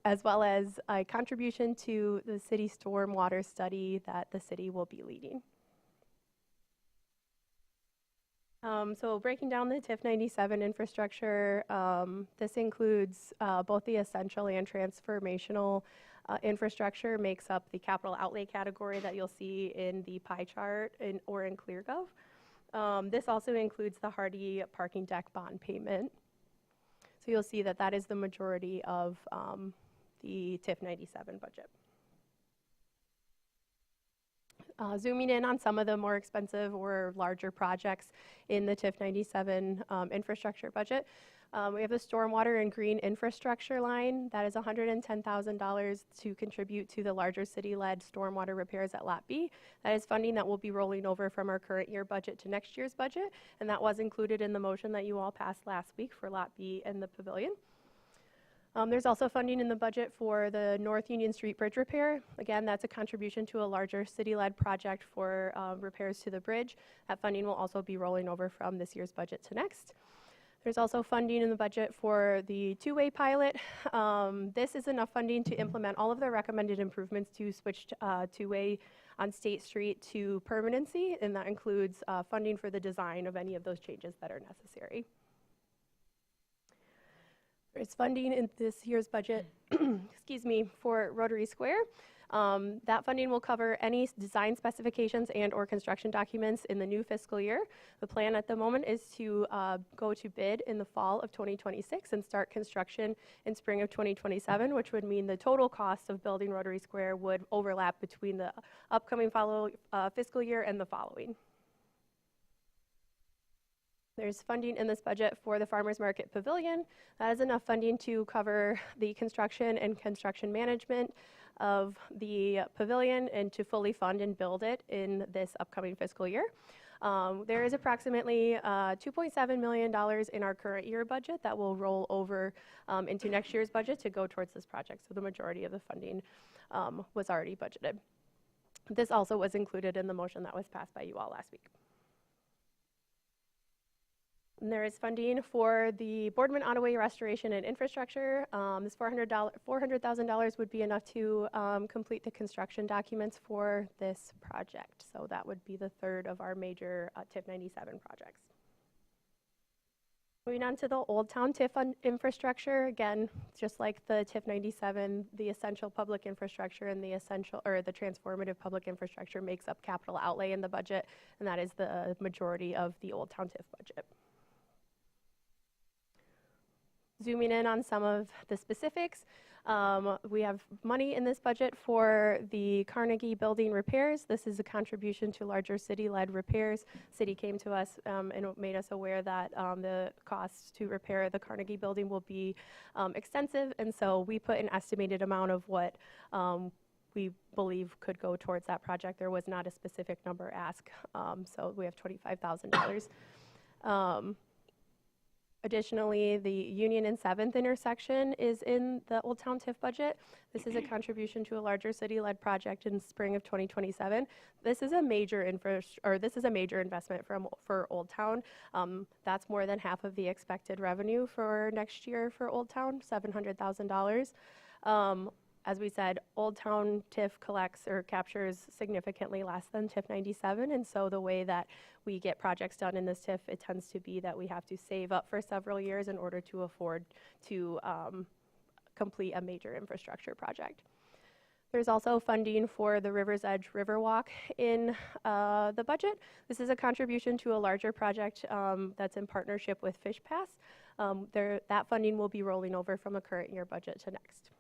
as well as a contribution to the city stormwater study that the city will be leading. So breaking down the TIF 97 infrastructure, this includes both the essential and transformational infrastructure makes up the capital outlay category that you'll see in the pie chart or in ClearGov. This also includes the Hardy parking deck bond payment. So you'll see that that is the majority of the TIF 97 budget. Zooming in on some of the more expensive or larger projects in the TIF 97 infrastructure budget, we have the stormwater and green infrastructure line. That is $110,000 to contribute to the larger city-led stormwater repairs at Lot B. That is funding that will be rolling over from our current year budget to next year's budget, and that was included in the motion that you all passed last week for Lot B and the pavilion. There's also funding in the budget for the North Union Street Bridge repair. Again, that's a contribution to a larger city-led project for repairs to the bridge. That funding will also be rolling over from this year's budget to next. There's also funding in the budget for the two-way pilot. This is enough funding to implement all of the recommended improvements to switch two-way on State Street to permanency, and that includes funding for the design of any of those changes that are necessary. There's funding in this year's budget, excuse me, for Rotary Square. That funding will cover any design specifications and or construction documents in the new fiscal year. The plan at the moment is to go to bid in the fall of 2026 and start construction in spring of 2027, which would mean the total cost of building Rotary Square would overlap between the upcoming fiscal year and the following. There's funding in this budget for the Farmers Market Pavilion. That is enough funding to cover the construction and construction management of the pavilion and to fully fund and build it in this upcoming fiscal year. There is approximately $2.7 million in our current year budget that will roll over into next year's budget to go towards this project. So the majority of the funding was already budgeted. This also was included in the motion that was passed by you all last week. And there is funding for the Boardman Ottaway Restoration and Infrastructure. This $400,000 would be enough to complete the construction documents for this project. So that would be the third of our major TIF 97 projects. Moving on to the Old Town TIF infrastructure, again, just like the TIF 97, the essential public infrastructure and the transformative public infrastructure makes up capital outlay in the budget, and that is the majority of the Old Town TIF budget. Zooming in on some of the specifics, we have money in this budget for the Carnegie building repairs. This is a contribution to larger city-led repairs. City came to us and made us aware that the costs to repair the Carnegie building will be extensive, and so we put an estimated amount of what we believe could go towards that project. There was not a specific number asked, so we have $25,000. Additionally, the Union and 7th intersection is in the Old Town TIF budget. This is a contribution to a larger city-led project in spring of 2027. This is a major investment for Old Town. That's more than half of the expected revenue for next year for Old Town, $700,000. As we said, Old Town TIF collects or captures significantly less than TIF 97, and so the way that we get projects done in this TIF, it tends to be that we have to save up for several years in order to afford to complete a major infrastructure project. There's also funding for the River's Edge Riverwalk in the budget. This is a contribution to a larger project that's in partnership with Fish Pass. That funding will be rolling over from a current year budget to next.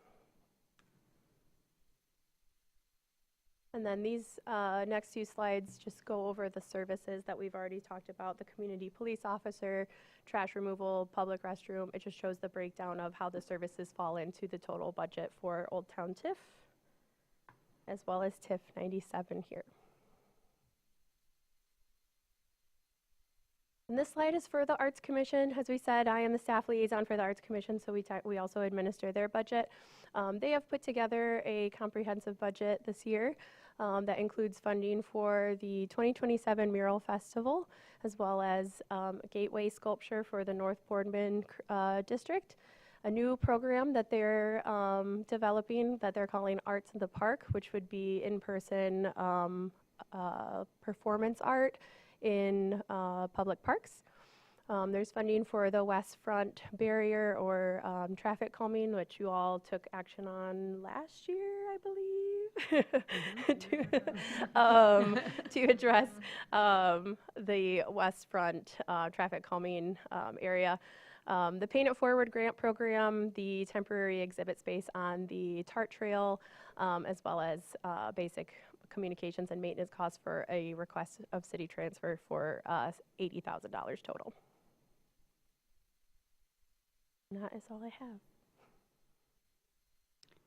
And then these next few slides just go over the services that we've already talked about, the community police officer, trash removal, public restroom. It just shows the breakdown of how the services fall into the total budget for Old Town TIF, as well as TIF 97 here. And this slide is for the Arts Commission. As we said, I am the staff liaison for the Arts Commission, so we also administer their budget. They have put together a comprehensive budget this year that includes funding for the 2027 Mural Festival, as well as a gateway sculpture for the North Boardman District, a new program that they're developing that they're calling Arts in the Park, which would be in-person performance art in public parks. There's funding for the West Front barrier or traffic calming, which you all took action on last year, I believe, to address the West Front traffic calming area. The Paint It Forward grant program, the temporary exhibit space on the TART trail, as well as basic communications and maintenance costs for a request of city transfer for $80,000 total. And that is all I have.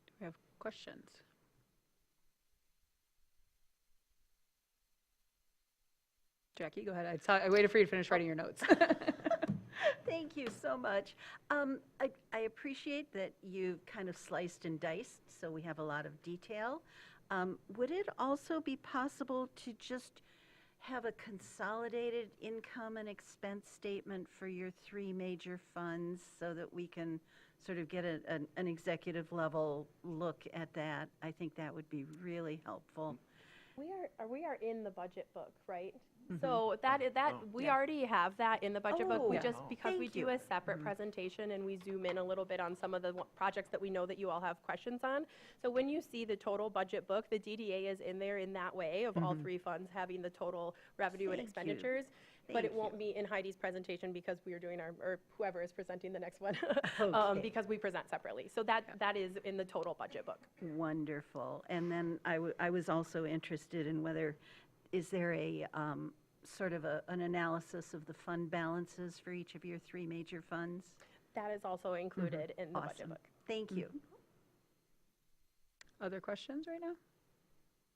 Do we have questions? Jackie, go ahead. I waited for you to finish writing your notes. Thank you so much. I appreciate that you've kind of sliced and diced, so we have a lot of detail. Would it also be possible to just have a consolidated income and expense statement for your three major funds so that we can sort of get an executive level look at that? I think that would be really helpful. We are in the budget book, right? So we already have that in the budget book. We just, because we do a separate presentation and we zoom in a little bit on some of the projects that we know that you all have questions on. So when you see the total budget book, the DDA is in there in that way of all three funds having the total revenue and expenditures. But it won't be in Heidi's presentation because we are doing or whoever is presenting the next one, because we present separately. So that is in the total budget book. Wonderful. And then I was also interested in whether, is there a sort of an analysis of the fund balances for each of your three major funds? That is also included in the budget book. Thank you. Other questions right now?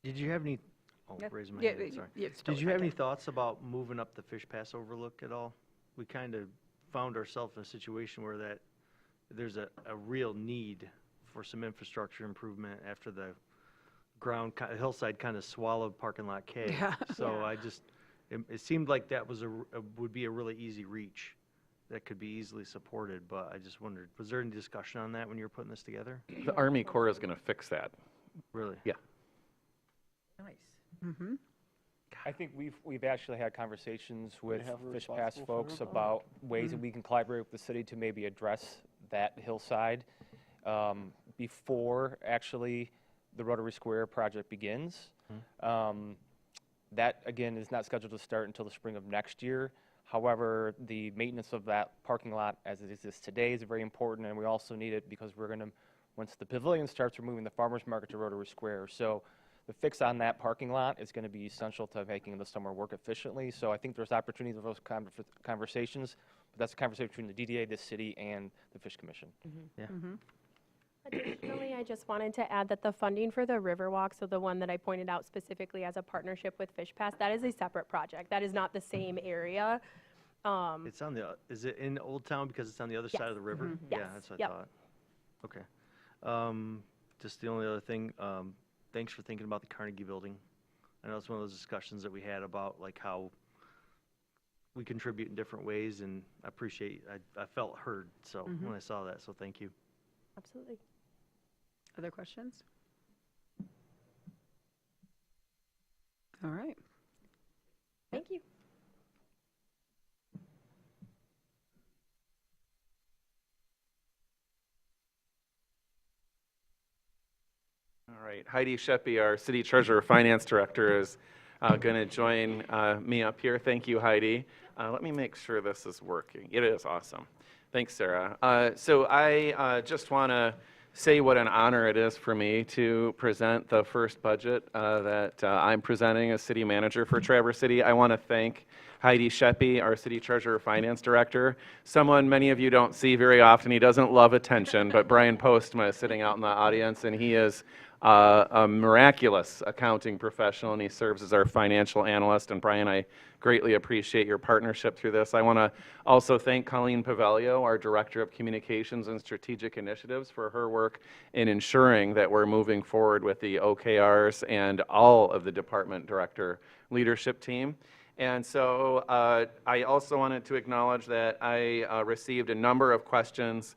Did you have any, raising my hand, sorry. Did you have any thoughts about moving up the Fish Pass overlook at all? We kind of found ourselves in a situation where there's a real need for some infrastructure improvement after the hillside kind of swallowed parking lot K. Yeah. So it seemed like that would be a really easy reach that could be easily supported, but I just wondered, was there any discussion on that when you were putting this together? The Army Corps is going to fix that. Really? Yeah. Nice. I think we've actually had conversations with Fish Pass folks about ways that we can collaborate with the city to maybe address that hillside before actually the Rotary Square project begins. That, again, is not scheduled to start until the spring of next year. However, the maintenance of that parking lot as it exists today is very important, and we also need it because we're going to, once the pavilion starts, we're moving the farmers market to Rotary Square. So the fix on that parking lot is going to be essential to making the summer work efficiently. So I think there's opportunities for those conversations, but that's a conversation between the DDA, the city, and the Fish Commission. Yeah. Additionally, I just wanted to add that the funding for the Riverwalk, so the one that I pointed out specifically as a partnership with Fish Pass, that is a separate project. That is not the same area. It's on is it in Old Town because it's on the other side of the river? Yes. Yeah, that's what I thought. Okay. Just the only other thing, thanks for thinking about the Carnegie Building. I know it's one of those discussions that we had about like how we contribute in different ways, and I appreciate, I felt heard, so when I saw that, so thank you. Absolutely. Other questions? All right. Thank you. All right, Heidi Sheppy, our City Treasurer Finance Director, is going to join me up here. Thank you, Heidi. Let me make sure this is working. It is awesome. Thanks, Sarah. So I just want to say what an honor it is for me to present the first budget that I'm presenting as City Manager for Traverse City. I want to thank Heidi Sheppy, our City Treasurer Finance Director, someone many of you don't see very often. He doesn't love attention, but Brian Postma is sitting out in the audience, and he is a miraculous accounting professional, and he serves as our financial analyst. And Brian, I greatly appreciate your partnership through this. I want to also thank Colleen Pavelio, our Director of Communications and Strategic Initiatives, for her work in ensuring that we're moving forward with the OKRs and all of the department director leadership team. And so I also wanted to acknowledge that I received a number of questions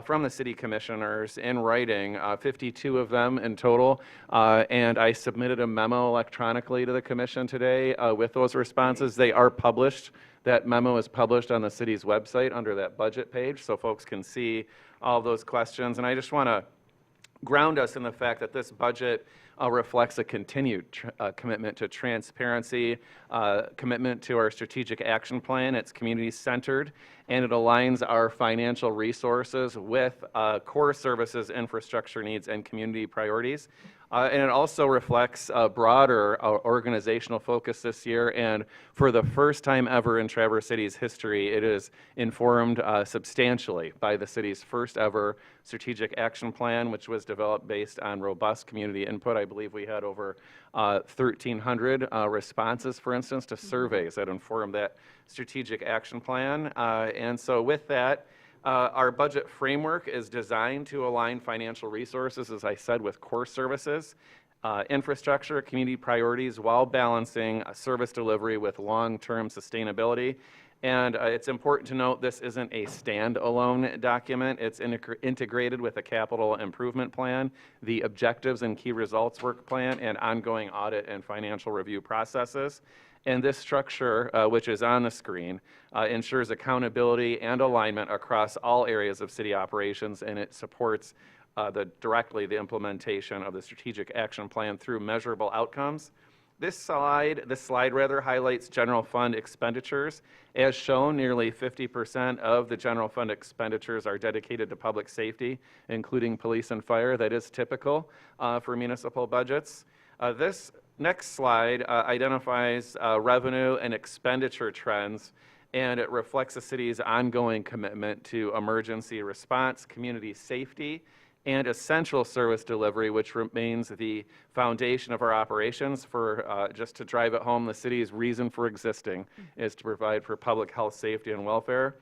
from the city commissioners in writing, 52 of them in total, and I submitted a memo electronically to the commission today with those responses. They are published. That memo is published on the city's website under that budget page, so folks can see all of those questions. And I just want to ground us in the fact that this budget reflects a continued commitment to transparency, commitment to our strategic action plan. It's community-centered, and it aligns our financial resources with core services, infrastructure needs, and community priorities. And it also reflects a broader organizational focus this year, and for the first time ever in Traverse City's history, it is informed substantially by the city's first ever strategic action plan, which was developed based on robust community input. I believe we had over 1,300 responses, for instance, to surveys that informed that strategic action plan. And so with that, our budget framework is designed to align financial resources, as I said, with core services, infrastructure, community priorities, while balancing service delivery with long-term sustainability. And it's important to note this isn't a standalone document. It's integrated with a capital improvement plan, the objectives and key results work plan, and ongoing audit and financial review processes. And this structure, which is on the screen, ensures accountability and alignment across all areas of city operations, and it supports directly the implementation of the strategic action plan through measurable outcomes. This slide highlights general fund expenditures. As shown, nearly 50% of the general fund expenditures are dedicated to public safety, including police and fire. That is typical for municipal budgets. This next slide identifies revenue and expenditure trends, and it reflects the city's ongoing commitment to emergency response, community safety, and essential service delivery, which remains the foundation of our operations. For just to drive it home, the city's reason for existing is to provide for public health, safety, and welfare.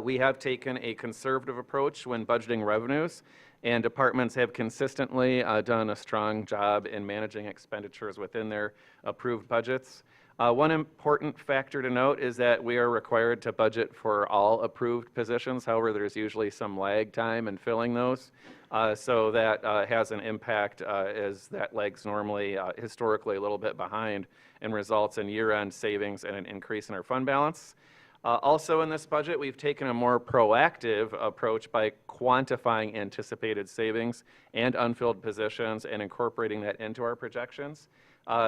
We have taken a conservative approach when budgeting revenues, and departments have consistently done a strong job in managing expenditures within their approved budgets. One important factor to note is that we are required to budget for all approved positions. However, there's usually some lag time in filling those. So that has an impact as that lag's normally historically a little bit behind and results in year-end savings and an increase in our fund balance. Also in this budget, we've taken a more proactive approach by quantifying anticipated savings and unfilled positions and incorporating that into our projections.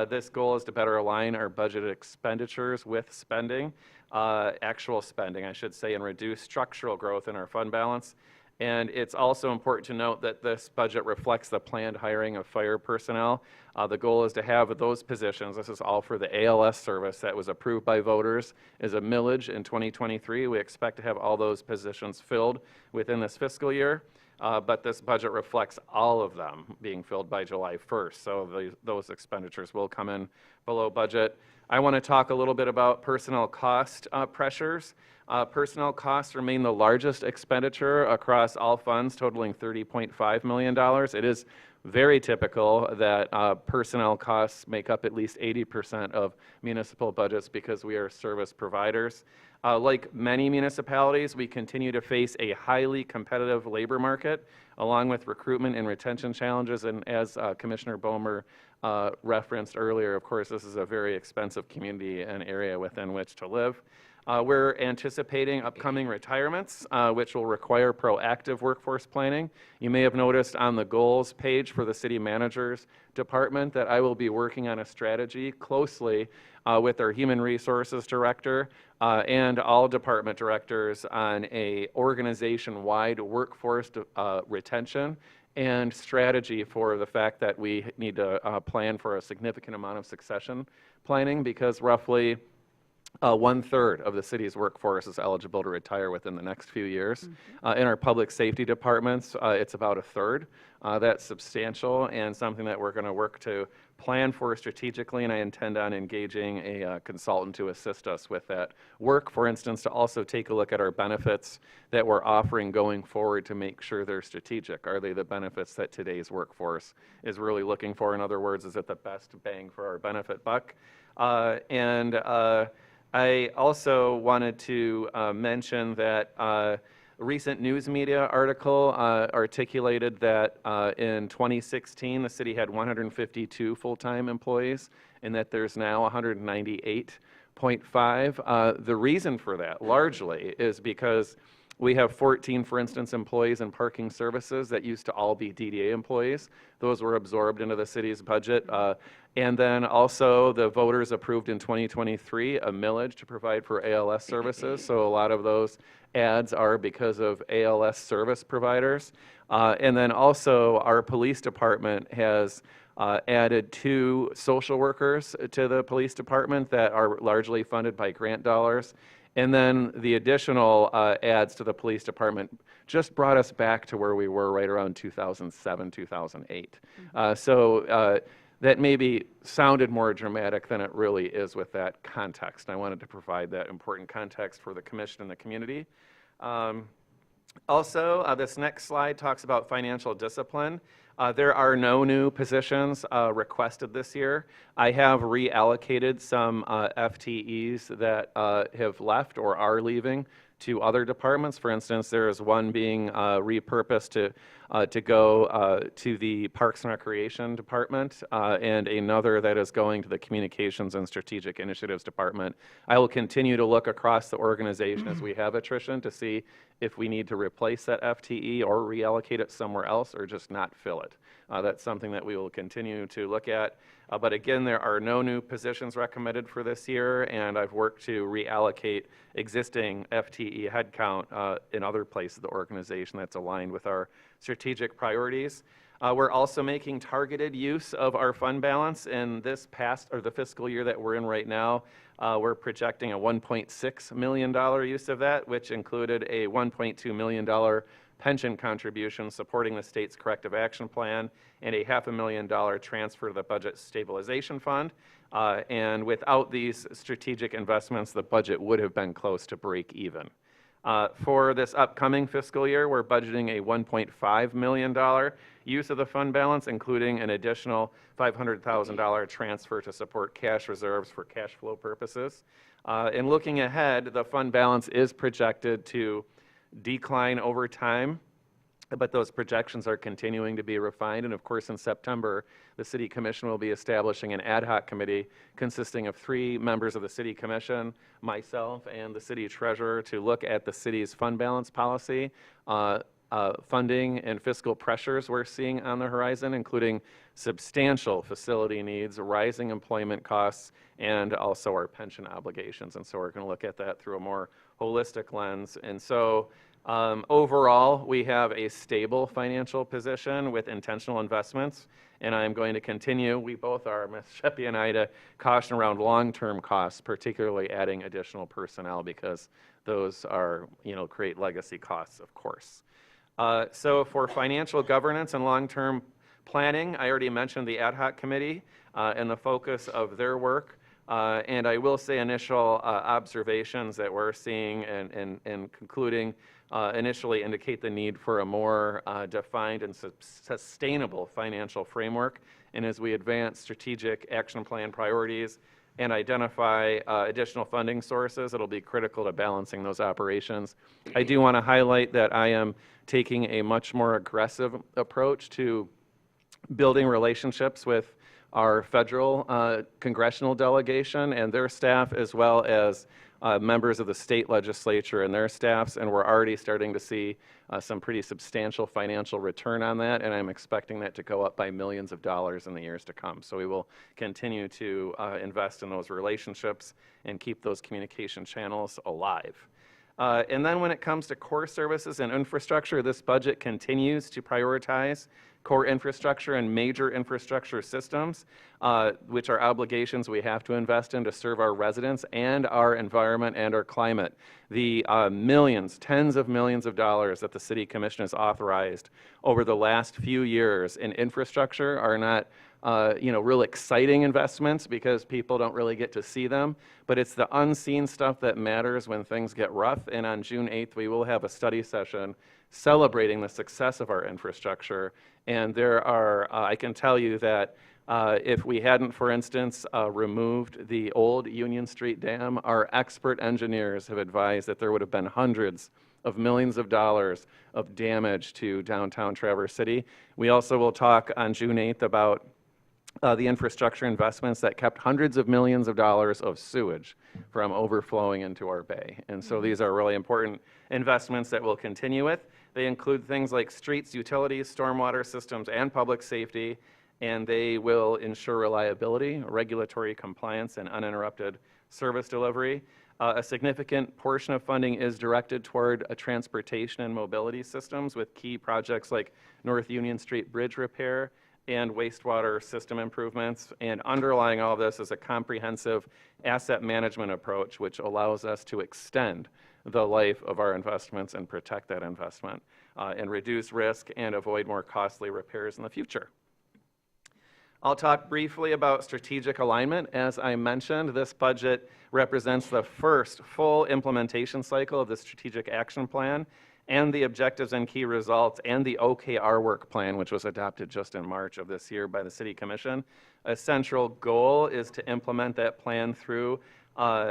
This goal is to better align our budgeted expenditures with spending, actual spending, I should say, and reduce structural growth in our fund balance. And it's also important to note that this budget reflects the planned hiring of fire personnel. The goal is to have those positions, this is all for the ALS service that was approved by voters, is a millage in 2023. We expect to have all those positions filled within this fiscal year. But this budget reflects all of them being filled by July 1st, so those expenditures will come in below budget. I want to talk a little bit about personnel cost pressures. Personnel costs remain the largest expenditure across all funds, totaling $30.5 million. It is very typical that personnel costs make up at least 80% of municipal budgets because we are service providers. Like many municipalities, we continue to face a highly competitive labor market, along with recruitment and retention challenges. And as Commissioner Bomer referenced earlier, of course, this is a very expensive community and area within which to live. We're anticipating upcoming retirements, which will require proactive workforce planning. You may have noticed on the goals page for the city manager's department that I will be working on a strategy closely with our human resources director and all department directors on a organization-wide workforce retention and strategy for the fact that we need to plan for a significant amount of succession planning, because roughly 1/3 of the city's workforce is eligible to retire within the next few years. In our public safety departments, it's about 1/3. That's substantial and something that we're going to work to plan for strategically, and I intend on engaging a consultant to assist us with that work, for instance, to also take a look at our benefits that we're offering going forward to make sure they're strategic. Are they the benefits that today's workforce is really looking for? In other words, is it the best bang for our benefit buck? I also wanted to mention that a recent news media article articulated that in 2016, the city had 152 full-time employees, and that there's now 198.5. The reason for that, largely, is because we have 14, for instance, employees in parking services that used to all be DDA employees. Those were absorbed into the city's budget. And then also the voters approved in 2023 a millage to provide for ALS services. So a lot of those ads are because of ALS service providers. And then also our police department has added 2 social workers to the police department that are largely funded by grant dollars. And then the additional ads to the police department just brought us back to where we were right around 2007, 2008. So that maybe sounded more dramatic than it really is with that context. I wanted to provide that important context for the commission and the community. Also, this next slide talks about financial discipline. There are no new positions requested this year. I have reallocated some FTEs that have left or are leaving to other departments. For instance, there is one being repurposed to go to the Parks and Recreation Department, and another that is going to the Communications and Strategic Initiatives Department. I will continue to look across the organization as we have attrition to see if we need to replace that FTE or reallocate it somewhere else or just not fill it. That's something that we will continue to look at. But again, there are no new positions recommended for this year, and I've worked to reallocate existing FTE headcount in other places of the organization that's aligned with our strategic priorities. We're also making targeted use of our fund balance in this past, or the fiscal year that we're in right now. We're projecting a $1.6 million use of that, which included a $1.2 million pension contribution supporting the state's corrective action plan and a $500,000 transfer to the Budget Stabilization Fund. And without these strategic investments, the budget would have been close to break even. For this upcoming fiscal year, we're budgeting a $1.5 million use of the fund balance, including an additional $500,000 transfer to support cash reserves for cash flow purposes. And looking ahead, the fund balance is projected to decline over time, but those projections are continuing to be refined. And of course, in September, the City Commission will be establishing an ad hoc committee consisting of 3 members of the City Commission, myself, and the City Treasurer to look at the city's fund balance policy, funding and fiscal pressures we're seeing on the horizon, including substantial facility needs, rising employment costs, and also our pension obligations. And so we're going to look at that through a more holistic lens. And so overall, we have a stable financial position with intentional investments, and I'm going to continue, we both are, Ms. Sheppy and I, to caution around long-term costs, particularly adding additional personnel, because those are, create legacy costs, of course. So for financial governance and long-term planning, I already mentioned the ad hoc committee and the focus of their work. And I will say initial observations that we're seeing and concluding initially indicate the need for a more defined and sustainable financial framework. And as we advance strategic action plan priorities, and identify additional funding sources. It'll be critical to balancing those operations. I do want to highlight that I am taking a much more aggressive approach to building relationships with our federal congressional delegation and their staff, as well as members of the state legislature and their staffs, and we're already starting to see some pretty substantial financial return on that, and I'm expecting that to go up by millions of dollars in the years to come. So we will continue to invest in those relationships and keep those communication channels alive. And then when it comes to core services and infrastructure, this budget continues to prioritize core infrastructure and major infrastructure systems, which are obligations we have to invest in to serve our residents and our environment and our climate. The millions, tens of millions of dollars that the City Commission has authorized over the last few years in infrastructure are not real exciting investments because people don't really get to see them, but it's the unseen stuff that matters when things get rough. And on June 8th, we will have a study session celebrating the success of our infrastructure. And there are, I can tell you that if we hadn't, for instance, removed the old Union Street Dam, our expert engineers have advised that there would have been hundreds of millions of dollars of damage to downtown Traverse City. We also will talk on June 8th about the infrastructure investments that kept hundreds of millions of dollars of sewage from overflowing into our bay. And so these are really important investments that we'll continue with. They include things like streets, utilities, stormwater systems, and public safety, and they will ensure reliability, regulatory compliance, and uninterrupted service delivery. A significant portion of funding is directed toward transportation and mobility systems with key projects like North Union Street Bridge repair and wastewater system improvements. And underlying all this is a comprehensive asset management approach, which allows us to extend the life of our investments and protect that investment and reduce risk and avoid more costly repairs in the future. I'll talk briefly about strategic alignment. As I mentioned, this budget represents the first full implementation cycle of the Strategic Action Plan and the objectives and key results and the OKR work plan, which was adopted just in March of this year by the City Commission. A central goal is to implement that plan through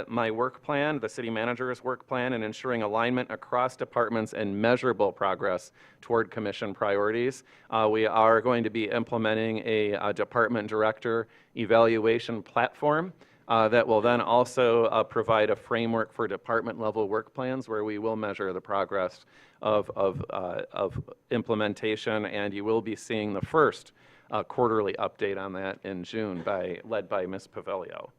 my work plan, the city manager's work plan, and ensuring alignment across departments and measurable progress toward commission priorities. We are going to be implementing a department director evaluation platform that will then also provide a framework for department level work plans where we will measure the progress of implementation, and you will be seeing the first quarterly update on that in June led by Ms. Pavelio.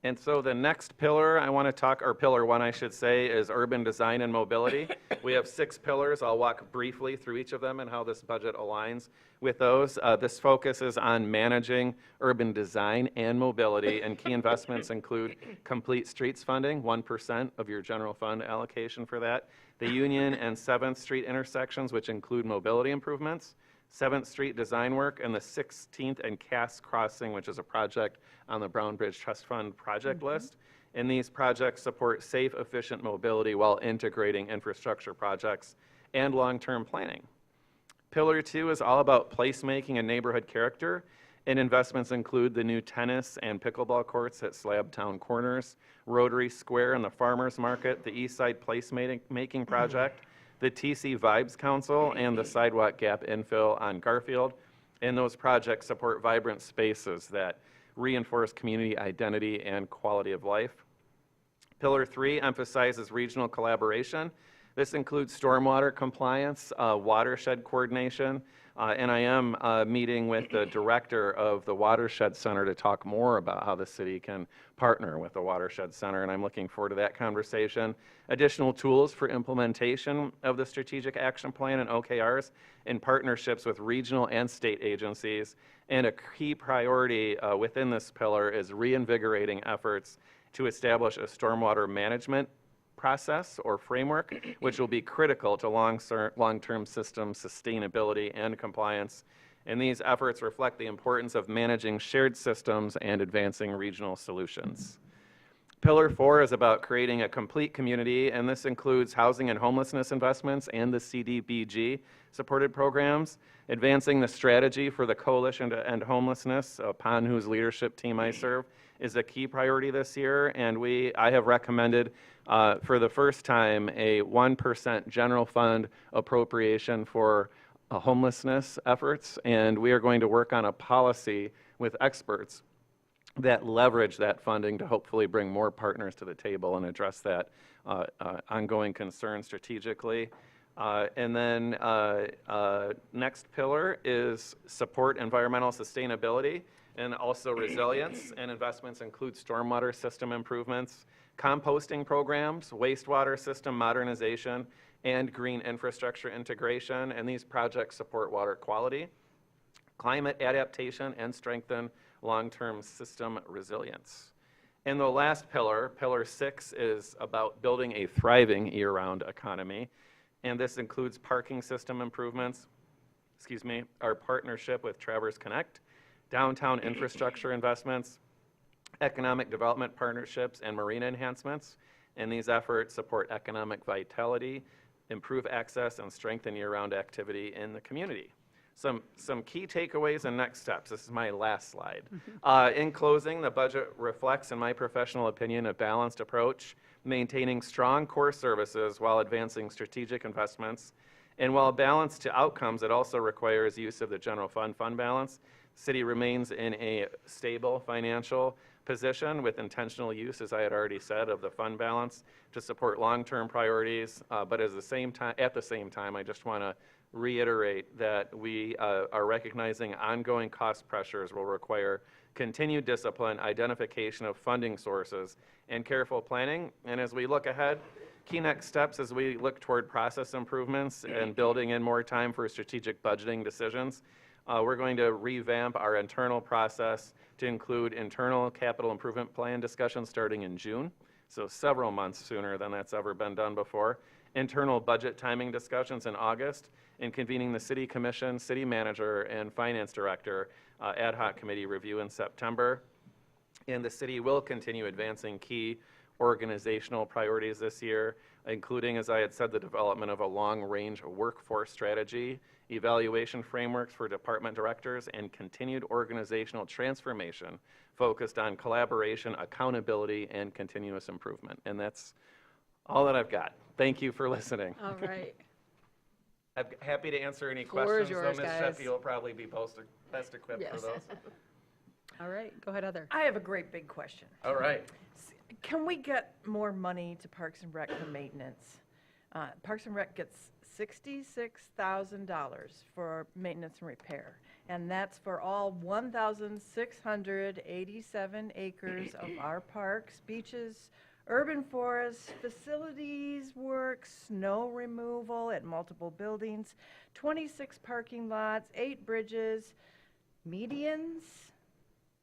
And so the next pillar I want to talk, or pillar one I should say, is urban design and mobility. We have 6 pillars. I'll walk briefly through each of them and how this budget aligns with those. This focuses on managing urban design and mobility, and key investments include complete streets funding, 1% of your general fund allocation for that, the Union and 7th Street intersections, which include mobility improvements, 7th Street design work, and the 16th and Cass Crossing, which is a project on the Brown Bridge Trust Fund project list. And these projects support safe, efficient mobility while integrating infrastructure projects and long-term planning. Pillar 2 is all about placemaking and neighborhood character, and investments include the new tennis and pickleball courts at Slab Town Corners, Rotary Square and the Farmers Market, the East Side Placemaking Project, the TC Vibes Council, and the Sidewalk Gap infill on Garfield. And those projects support vibrant spaces that reinforce community identity and quality of life. Pillar 3 emphasizes regional collaboration. This includes stormwater compliance, watershed coordination, and I am meeting with the director of the Watershed Center to talk more about how the city can partner with the Watershed Center, and I'm looking forward to that conversation. Additional tools for implementation of the Strategic Action Plan and OKRs in partnerships with regional and state agencies. And a key priority within this pillar is reinvigorating efforts to establish a stormwater management process or framework, which will be critical to long-term system sustainability and compliance. And these efforts reflect the importance of managing shared systems and advancing regional solutions. Pillar 4 is about creating a complete community, and this includes housing and homelessness investments and the CDBG supported programs, advancing the strategy for the Coalition to End Homelessness, upon whose leadership team I serve, is a key priority this year, and I have recommended for the first time a 1% general fund appropriation for homelessness efforts, and we are going to work on a policy with experts that leverage that funding to hopefully bring more partners to the table and address that ongoing concern strategically. And then next pillar is support environmental sustainability and also resilience, and investments include stormwater system improvements, composting programs, wastewater system modernization, and green infrastructure integration, and these projects support water quality, climate adaptation, and strengthen long-term system resilience. And the last pillar, pillar 6, is about building a thriving year-round economy, and this includes parking system improvements, our partnership with Traverse Connect, downtown infrastructure investments, economic development partnerships, and marina enhancements. And these efforts support economic vitality, improve access, and strengthen year-round activity in the community. Some key takeaways and next steps. This is my last slide. In closing, the budget reflects, in my professional opinion, a balanced approach, maintaining strong core services while advancing strategic investments. And while balanced to outcomes, it also requires use of the general fund balance. City remains in a stable financial position with intentional use, as I had already said, of the fund balance to support long-term priorities. But at the same time, I just want to reiterate that we are recognizing ongoing cost pressures will require continued discipline, identification of funding sources, and careful planning. And as we look ahead, key next steps as we look toward process improvements and building in more time for strategic budgeting decisions. We're going to revamp our internal process to include internal capital improvement plan discussions starting in June, so several months sooner than that's ever been done before. Internal budget timing discussions in August, and convening the City Commission, City Manager, and Finance Director ad hoc committee review in September. And the city will continue advancing key organizational priorities this year, including, as I had said, the development of a long-range workforce strategy, evaluation frameworks for department directors, and continued organizational transformation focused on collaboration, accountability, and continuous improvement. And that's all that I've got. Thank you for listening. All right. I'm happy to answer any Floor is questions, yours, though Ms. guys. Sheffy will probably be best equipped for those. All right, go ahead, Heather. I have a great big question. All right. Can we get more money to Parks and Rec for maintenance? Parks and Rec gets $66,000 for maintenance and repair, and that's for all 1,687 acres of our parks, beaches, urban forests, facilities work, snow removal at multiple buildings, 26 parking lots, 8 bridges, medians,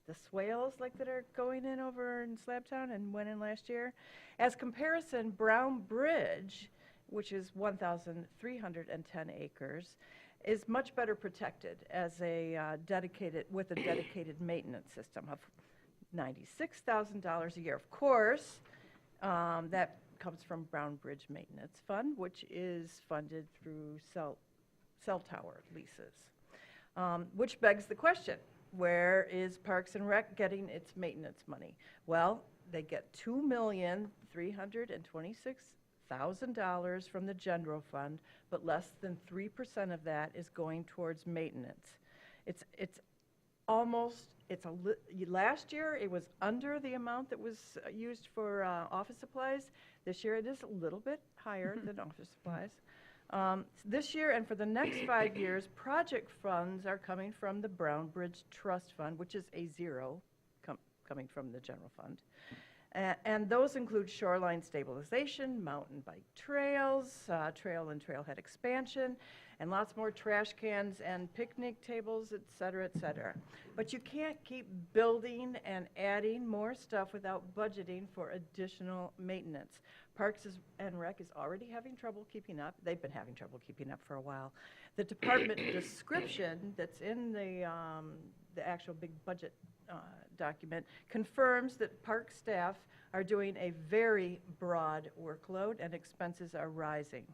the swales like that are going in over in Slabtown and went in last year. As comparison, Brown Bridge, which is 1,310 acres, is much better protected as a dedicated maintenance system of $96,000 a year. Of course, that comes from Brown Bridge Maintenance Fund, which is funded through cell tower leases. Which begs the question, where is Parks and Rec getting its maintenance money? Well, they get $2,326,000 from the general fund, but less than 3% of that is going towards maintenance. Last year it was under the amount that was used for office supplies. This year it is a little bit higher than office supplies. This year and for the next 5 years, project funds are coming from the Brown Bridge Trust Fund, which is a zero coming from the general fund. And those include shoreline stabilization, mountain bike trails, trail and trailhead expansion, and lots more trash cans and picnic tables, et cetera, et cetera. But you can't keep building and adding more stuff without budgeting for additional maintenance. Parks and Rec is already having trouble keeping up. They've been having trouble keeping up for a while. The department description that's in the the actual big budget document, confirms that park staff are doing a very broad workload and expenses are rising.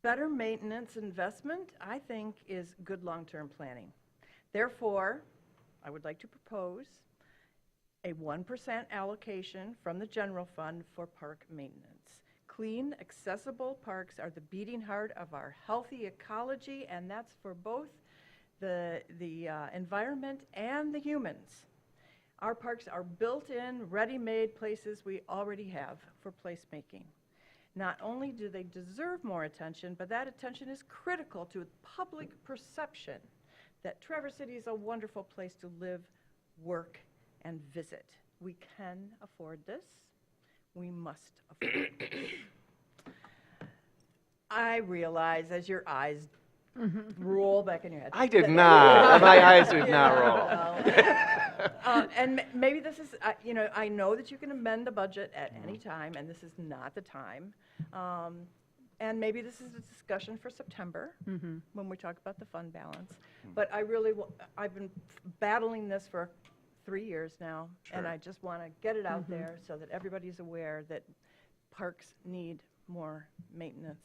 Better maintenance investment, I think, is good long-term planning. Therefore, I would like to propose a 1% allocation from the general fund for park maintenance. Clean, accessible parks are the beating heart of our healthy ecology, and that's for both the environment and the humans. Our parks are built-in, ready-made places we already have for placemaking. Not only do they deserve more attention, but that attention is critical to public perception that Traverse City is a wonderful place to live, work, and visit. We can afford this. We must afford this. I realize as your eyes roll back in your head. I did not. My eyes did not roll. And maybe this is, I know that you can amend the budget at any time, and this is not the time. And maybe this is a discussion for September when we talk about the fund balance. But I've been battling this for 3 years now, and I just want to get it out there so that everybody's aware that parks need more maintenance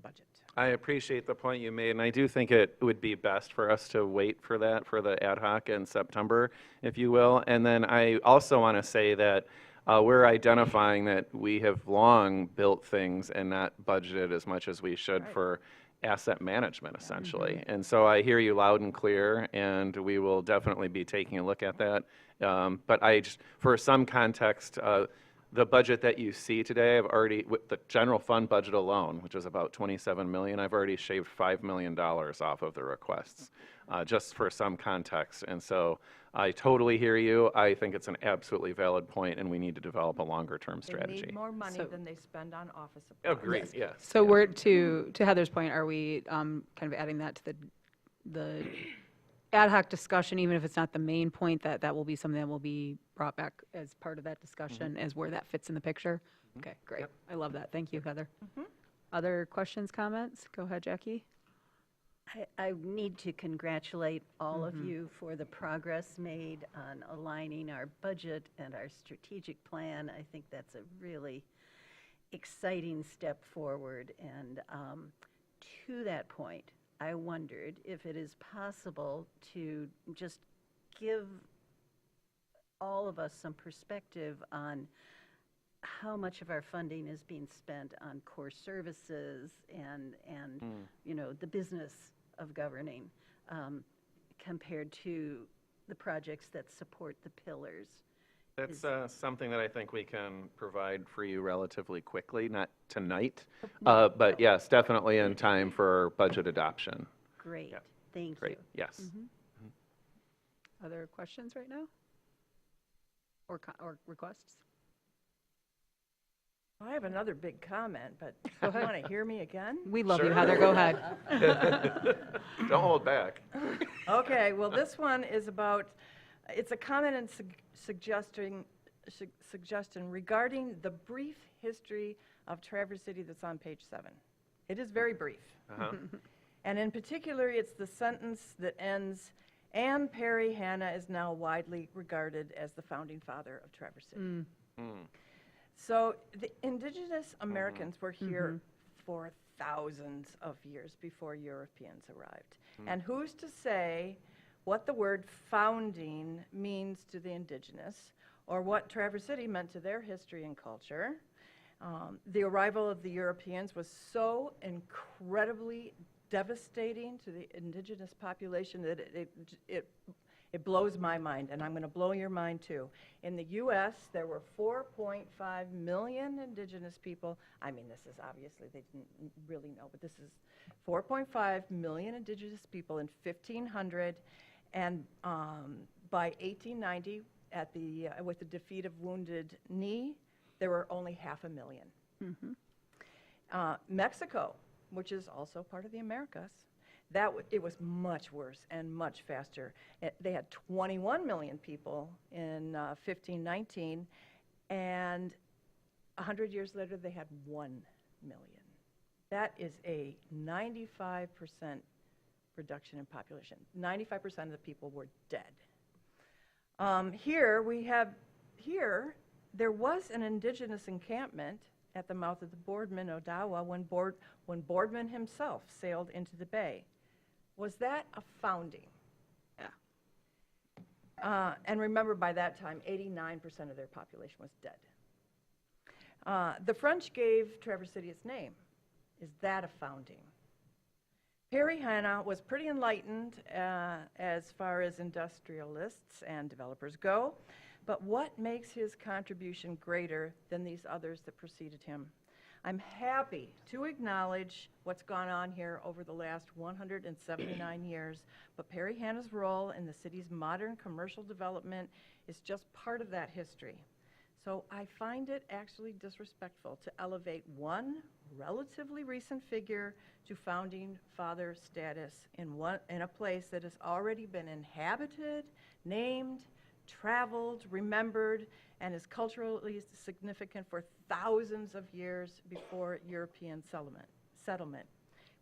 budget. I appreciate the point you made, and I do think it would be best for us to wait for that, for the ad hoc in September, if you will. And then I also want to say that we're identifying that we have long built things and not budgeted as much as we should for asset management, essentially. And so I hear you loud and clear, and we will definitely be taking a look at that. But for some context, the budget that you see today, with the general fund budget alone, which is about $27 million, I've already shaved $5 million off of the requests, just for some context. And so I totally hear you. I think it's an absolutely valid point, and we need to develop a longer-term strategy. They need more money than they spend on office supplies. Agreed, yes. So we're, to Heather's point, are we kind of adding that to the ad hoc discussion, even if it's not the main point, that will be something that will be brought back as part of that discussion, as where that fits in the picture? Okay, great. Yep. I love that. Thank you, Heather. Other questions, comments? Go ahead, Jackie. I need to congratulate all of you for the progress made on aligning our budget and our strategic plan. I think that's a really exciting step forward. And to that point, I wondered if it is possible to just give all of us some perspective on how much of our funding is being spent on core services and the business of governing compared to the projects that support the pillars. That's something that I think we can provide for you relatively quickly, not tonight, but yes, definitely in time for budget adoption. Great, Yep. thank Great, you. yes. Other questions right now? Or requests? I have another big comment, but you want to hear me again? We love you, Heather. Go ahead. Don't hold back. Okay, well, this one is about, it's a comment and suggestion regarding the brief history of Traverse City that's on page 7. It is very brief. And in particular, it's the sentence that ends, "Ann Perry Hanna is now widely regarded as the founding father of Traverse City." So the indigenous Americans were here for thousands of years before Europeans arrived. And who's to say what the word founding means to the indigenous, or what Traverse City meant to their history and culture? The arrival of the Europeans was so incredibly devastating to the indigenous population that it blows my mind, and I'm going to blow your mind too. In the U.S., there were 4.5 million indigenous people. I mean, this is obviously, they didn't really know, but this is 4.5 million indigenous people in 1500, and by 1890, with the defeat of Wounded Knee, there were only 500,000. Mexico, which is also part of the Americas, it was much worse and much faster. They had 21 million people in 1519, and 100 years later they had 1 million. That is a 95% reduction in population. 95% of the people were dead. Here, there was an indigenous encampment at the mouth of the Boardman, Odawa, when Boardman himself sailed into the bay. Was that a founding? Yeah. And remember, by that time, 89% of their population was dead. The French gave Traverse City its name. Is that a founding? Perry Hanna was pretty enlightened as far as industrialists and developers go, but what makes his contribution greater than these others that preceded him? I'm happy to acknowledge what's gone on here over the last 179 years, but Perry Hanna's role in the city's modern commercial development is just part of that history. So I find it actually disrespectful to elevate one relatively recent figure to founding father status in a place that has already been inhabited, named, traveled, remembered, and is culturally significant for thousands of years before European settlement.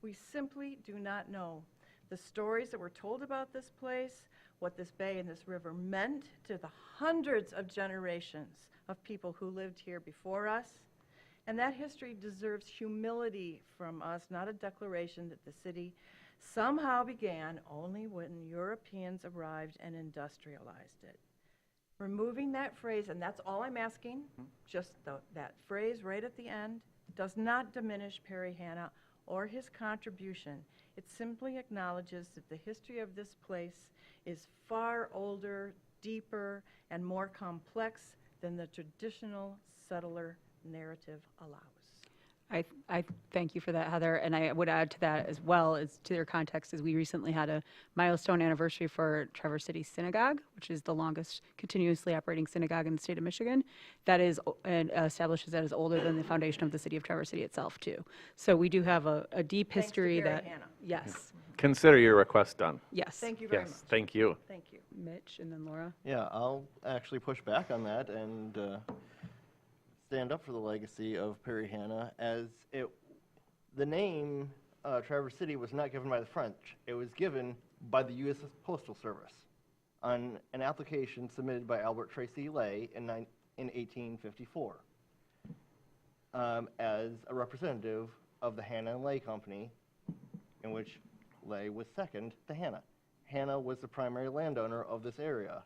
We simply do not know the stories that were told about this place, what this bay and this river meant to the hundreds of generations of people who lived here before us. And that history deserves humility from us, not a declaration that the city somehow began only when Europeans arrived and industrialized it. Removing that phrase, and that's all I'm asking, just that phrase right at the end, does not diminish Perry Hanna or his contribution. It simply acknowledges that the history of this place is far older, deeper, and more complex than the traditional settler narrative allows. I thank you for that, Heather, and I would add to that as well, as to their context, is we recently had a milestone anniversary for Traverse City Synagogue, which is the longest continuously operating synagogue in the state of Michigan. That is, and establishes that is older than the foundation of the city of Traverse City itself, too. So we do have a deep Thanks to history Perry that, Hanna. yes, Consider your request done. yes. Thank you very much. Yes, thank you. Thank you. Mitch, and then Laura. Yeah, I'll actually push back on that and stand up for the legacy of Perry Hanna, as the name Traverse City was not given by the French. It was given by the U.S. Postal Service on an application submitted by Albert Tracy Lay in 1854 as a representative of the Hanna and Lay Company, in which Lay was second to Hanna. Hanna was the primary landowner of this area,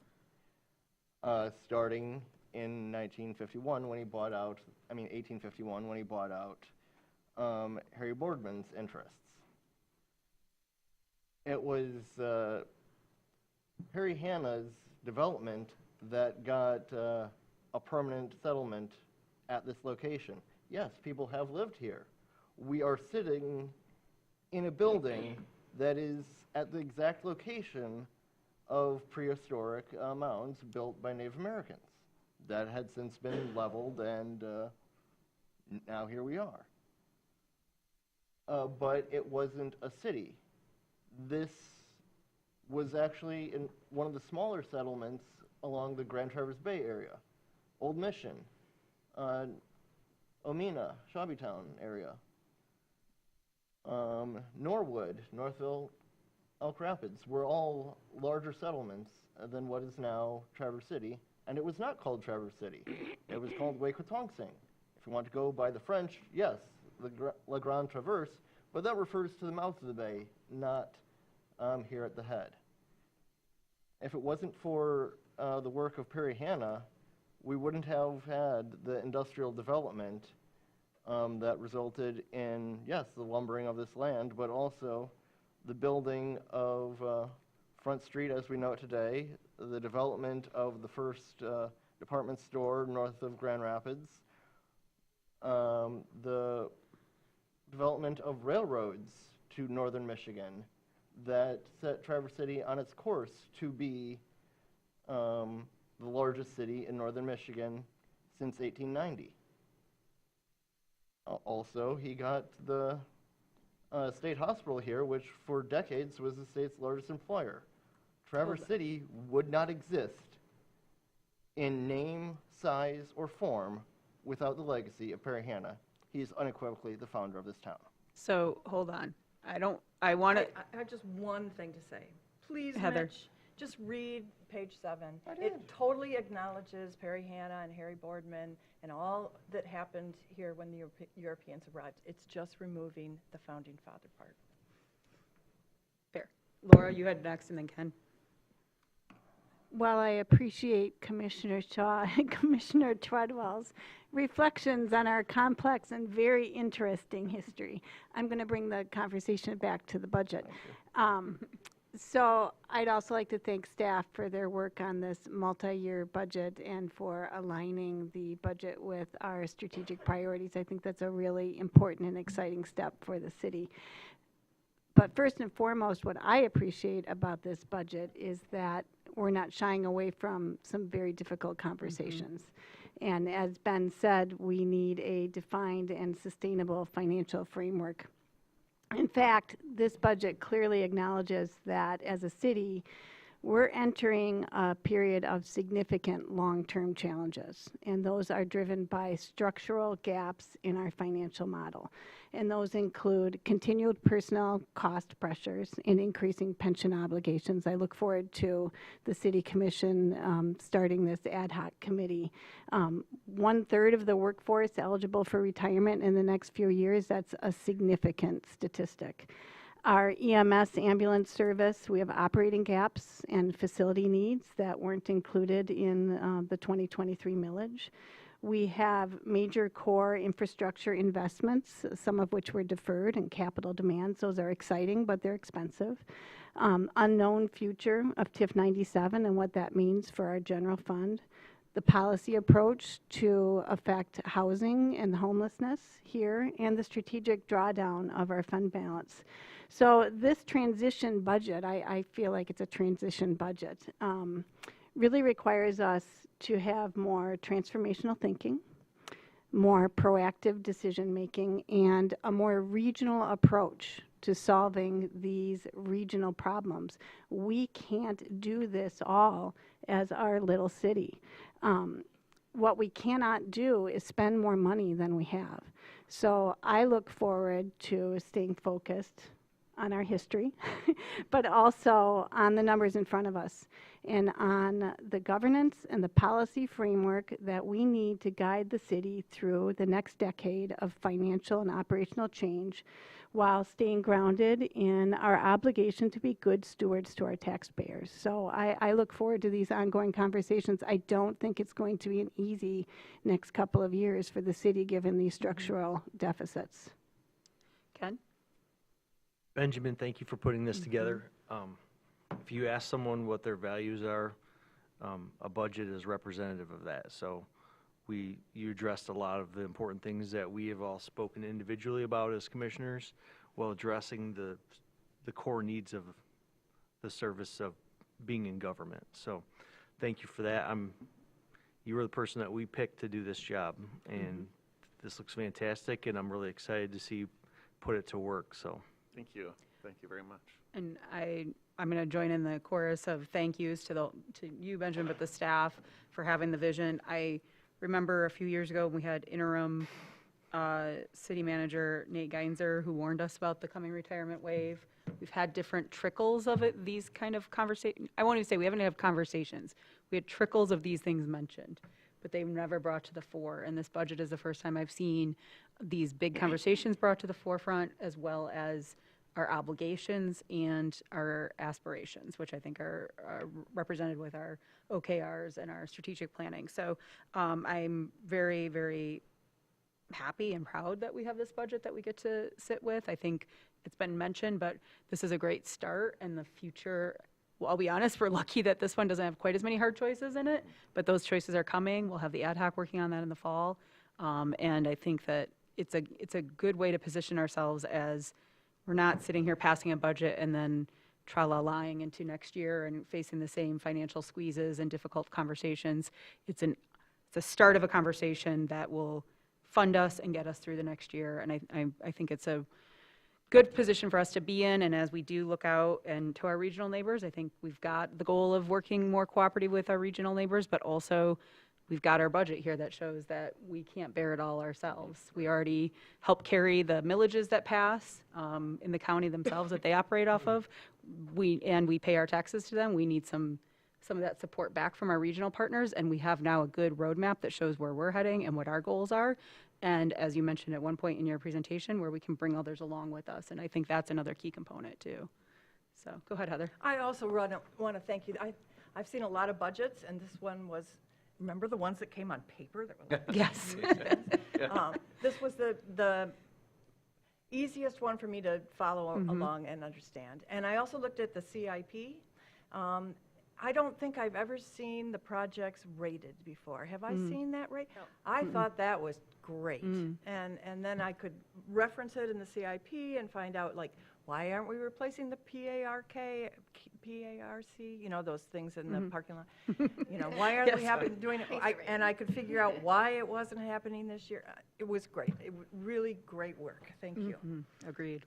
starting in 1851 when he bought out Harry Boardman's interests. It was Perry Hanna's development that got a permanent settlement at this location. Yes, people have lived here. We are sitting in a building that is at the exact location of prehistoric mounds built by Native Americans that had since been leveled, and now here we are. But it wasn't a city. This was actually in one of the smaller settlements along the Grand Traverse Bay area. Old Mission, Omina, Shabbytown area, Norwood, Northville, Elk Rapids were all larger settlements than what is now Traverse City, and it was not called Traverse City. It was called Wekatongsing. If you want to go by the French, yes, La Grande Traverse, but that refers to the mouth of the bay, not here at the head. If it wasn't for the work of Perry Hanna, we wouldn't have had the industrial development that resulted in, yes, the lumbering of this land, but also the building of Front Street as we know it today, the development of the first department store north of Grand Rapids, the development of railroads to northern Michigan that set Traverse City on its course to be the largest city in northern Michigan since 1890. Also, he got the state hospital here, which for decades was the state's largest employer. Traverse City would not exist in name, size, or form without the legacy of Perry Hanna. He is unequivocally the founder of this town. So, hold on. I want to, I have just one thing to say. Please, Heather. Mitch, just read page 7. It totally acknowledges Perry Hanna and Harry Boardman and all that happened here when the Europeans arrived. It's just removing the founding father part. fair. Laura, you had next, and then Ken. While I appreciate Commissioner Shaw and Commissioner Treadwell's reflections on our complex and very interesting history, I'm going to bring the conversation back to the budget. So I'd also like to thank staff for their work on this multi-year budget and for aligning the budget with our strategic priorities. I think that's a really important and exciting step for the city. But first and foremost, what I appreciate about this budget is that we're not shying away from some very difficult conversations. And as Ben said, we need a defined and sustainable financial framework. In fact, this budget clearly acknowledges that as a city, we're entering a period of significant long-term challenges, and those are driven by structural gaps in our financial model. And those include continued personnel cost pressures and increasing pension obligations. I look forward to the City Commission starting this ad hoc committee. 1/3 of the workforce eligible for retirement in the next few years, that's a significant statistic. Our EMS ambulance service, we have operating gaps and facility needs that weren't included in the 2023 millage. We have major core infrastructure investments, some of which were deferred, and capital demands. Those are exciting, but they're expensive. Unknown future of TIF 97 and what that means for our general fund. The policy approach to affect housing and homelessness here, and the strategic drawdown of our fund balance. So this transition budget, I feel like it's a transition budget, really requires us to have more transformational thinking, more proactive decision making, and a more regional approach to solving these regional problems. We can't do this all as our little city. What we cannot do is spend more money than we have. So I look forward to staying focused on our history, but also on the numbers in front of us and on the governance and the policy framework that we need to guide the city through the next decade of financial and operational change while staying grounded in our obligation to be good stewards to our taxpayers. So I look forward to these ongoing conversations. I don't think it's going to be an easy next couple of years for the city given these structural deficits. Ken? Benjamin, thank you for putting this together. If you ask someone what their values are, a budget is representative of that. So you addressed a lot of the important things that we have all spoken individually about as commissioners, while addressing the core needs of the service of being in government. So thank you for that. You were the person that we picked to do this job, and this looks fantastic, and I'm really excited to see you put it to work. So. Thank you. Thank you very much. And I'm going to join in the chorus of thank yous to you, Benjamin, but the staff for having the vision. I remember a few years ago when we had interim city manager Nate Geinzer, who warned us about the coming retirement wave. We've had different trickles of it, these kind of conversations. I won't even say we haven't had conversations. We had trickles of these things mentioned, but they've never brought to the fore. And this budget is the first time I've seen these big conversations brought to the forefront, as well as our obligations and our aspirations, which I think are represented with our OKRs and our strategic planning. So I'm very, very happy and proud that we have this budget that we get to sit with. I think it's been mentioned, but this is a great start, and the future, well, I'll be honest, we're lucky that this one doesn't have quite as many hard choices in it, but those choices are coming. We'll have the ad hoc working on that in the fall. And I think that it's a good way to position ourselves as we're not sitting here passing a budget and then tra-la-lying into next year and facing the same financial squeezes and difficult conversations. It's a start of a conversation that will fund us and get us through the next year. And I think it's a good position for us to be in. And as we do look out and to our regional neighbors, I think we've got the goal of working more cooperative with our regional neighbors, but also we've got our budget here that shows that we can't bear it all ourselves. We already help carry the millages that pass in the county themselves that they operate off of. We pay our taxes to them. We need some of that support back from our regional partners, and we have now a good roadmap that shows where we're heading and what our goals are. And as you mentioned at one point in your presentation, where we can bring others along with us. And I think that's another key component too. So go ahead, Heather. I also want to thank you. I've seen a lot of budgets, and this one was, remember the ones that came on paper? That were like, Yes. This was the easiest one for me to follow along and understand. And I also looked at the CIP. I don't think I've ever seen the projects rated before. Have I seen that rate? No. I thought that was great. And then I could reference it in the CIP and find out, like, why aren't we replacing the PARC, you know, those things in the parking lot? You know, why aren't we doing it? And I could figure out why it wasn't happening this year. It was great. It was really great work. Thank you. Agreed.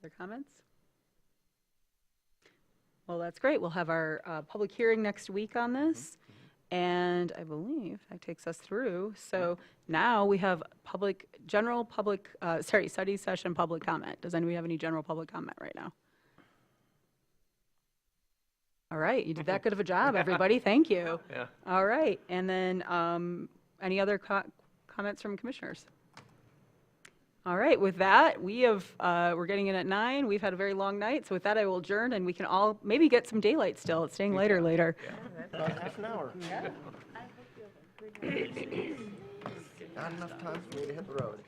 Other comments? Well, that's great. We'll have our public hearing next week on this. And I believe that takes us through. So now we have study session public comment. Does anybody have any general public comment right now? All right, you did that good of a job, everybody. Thank you. Yeah. All right, and then any other comments from commissioners? All right, with that, we're getting in at 9. We've had a very long night, so with that, I will adjourn, and we can all maybe get some daylight still. It's staying later. About half an hour. Not enough time for me to hit the road.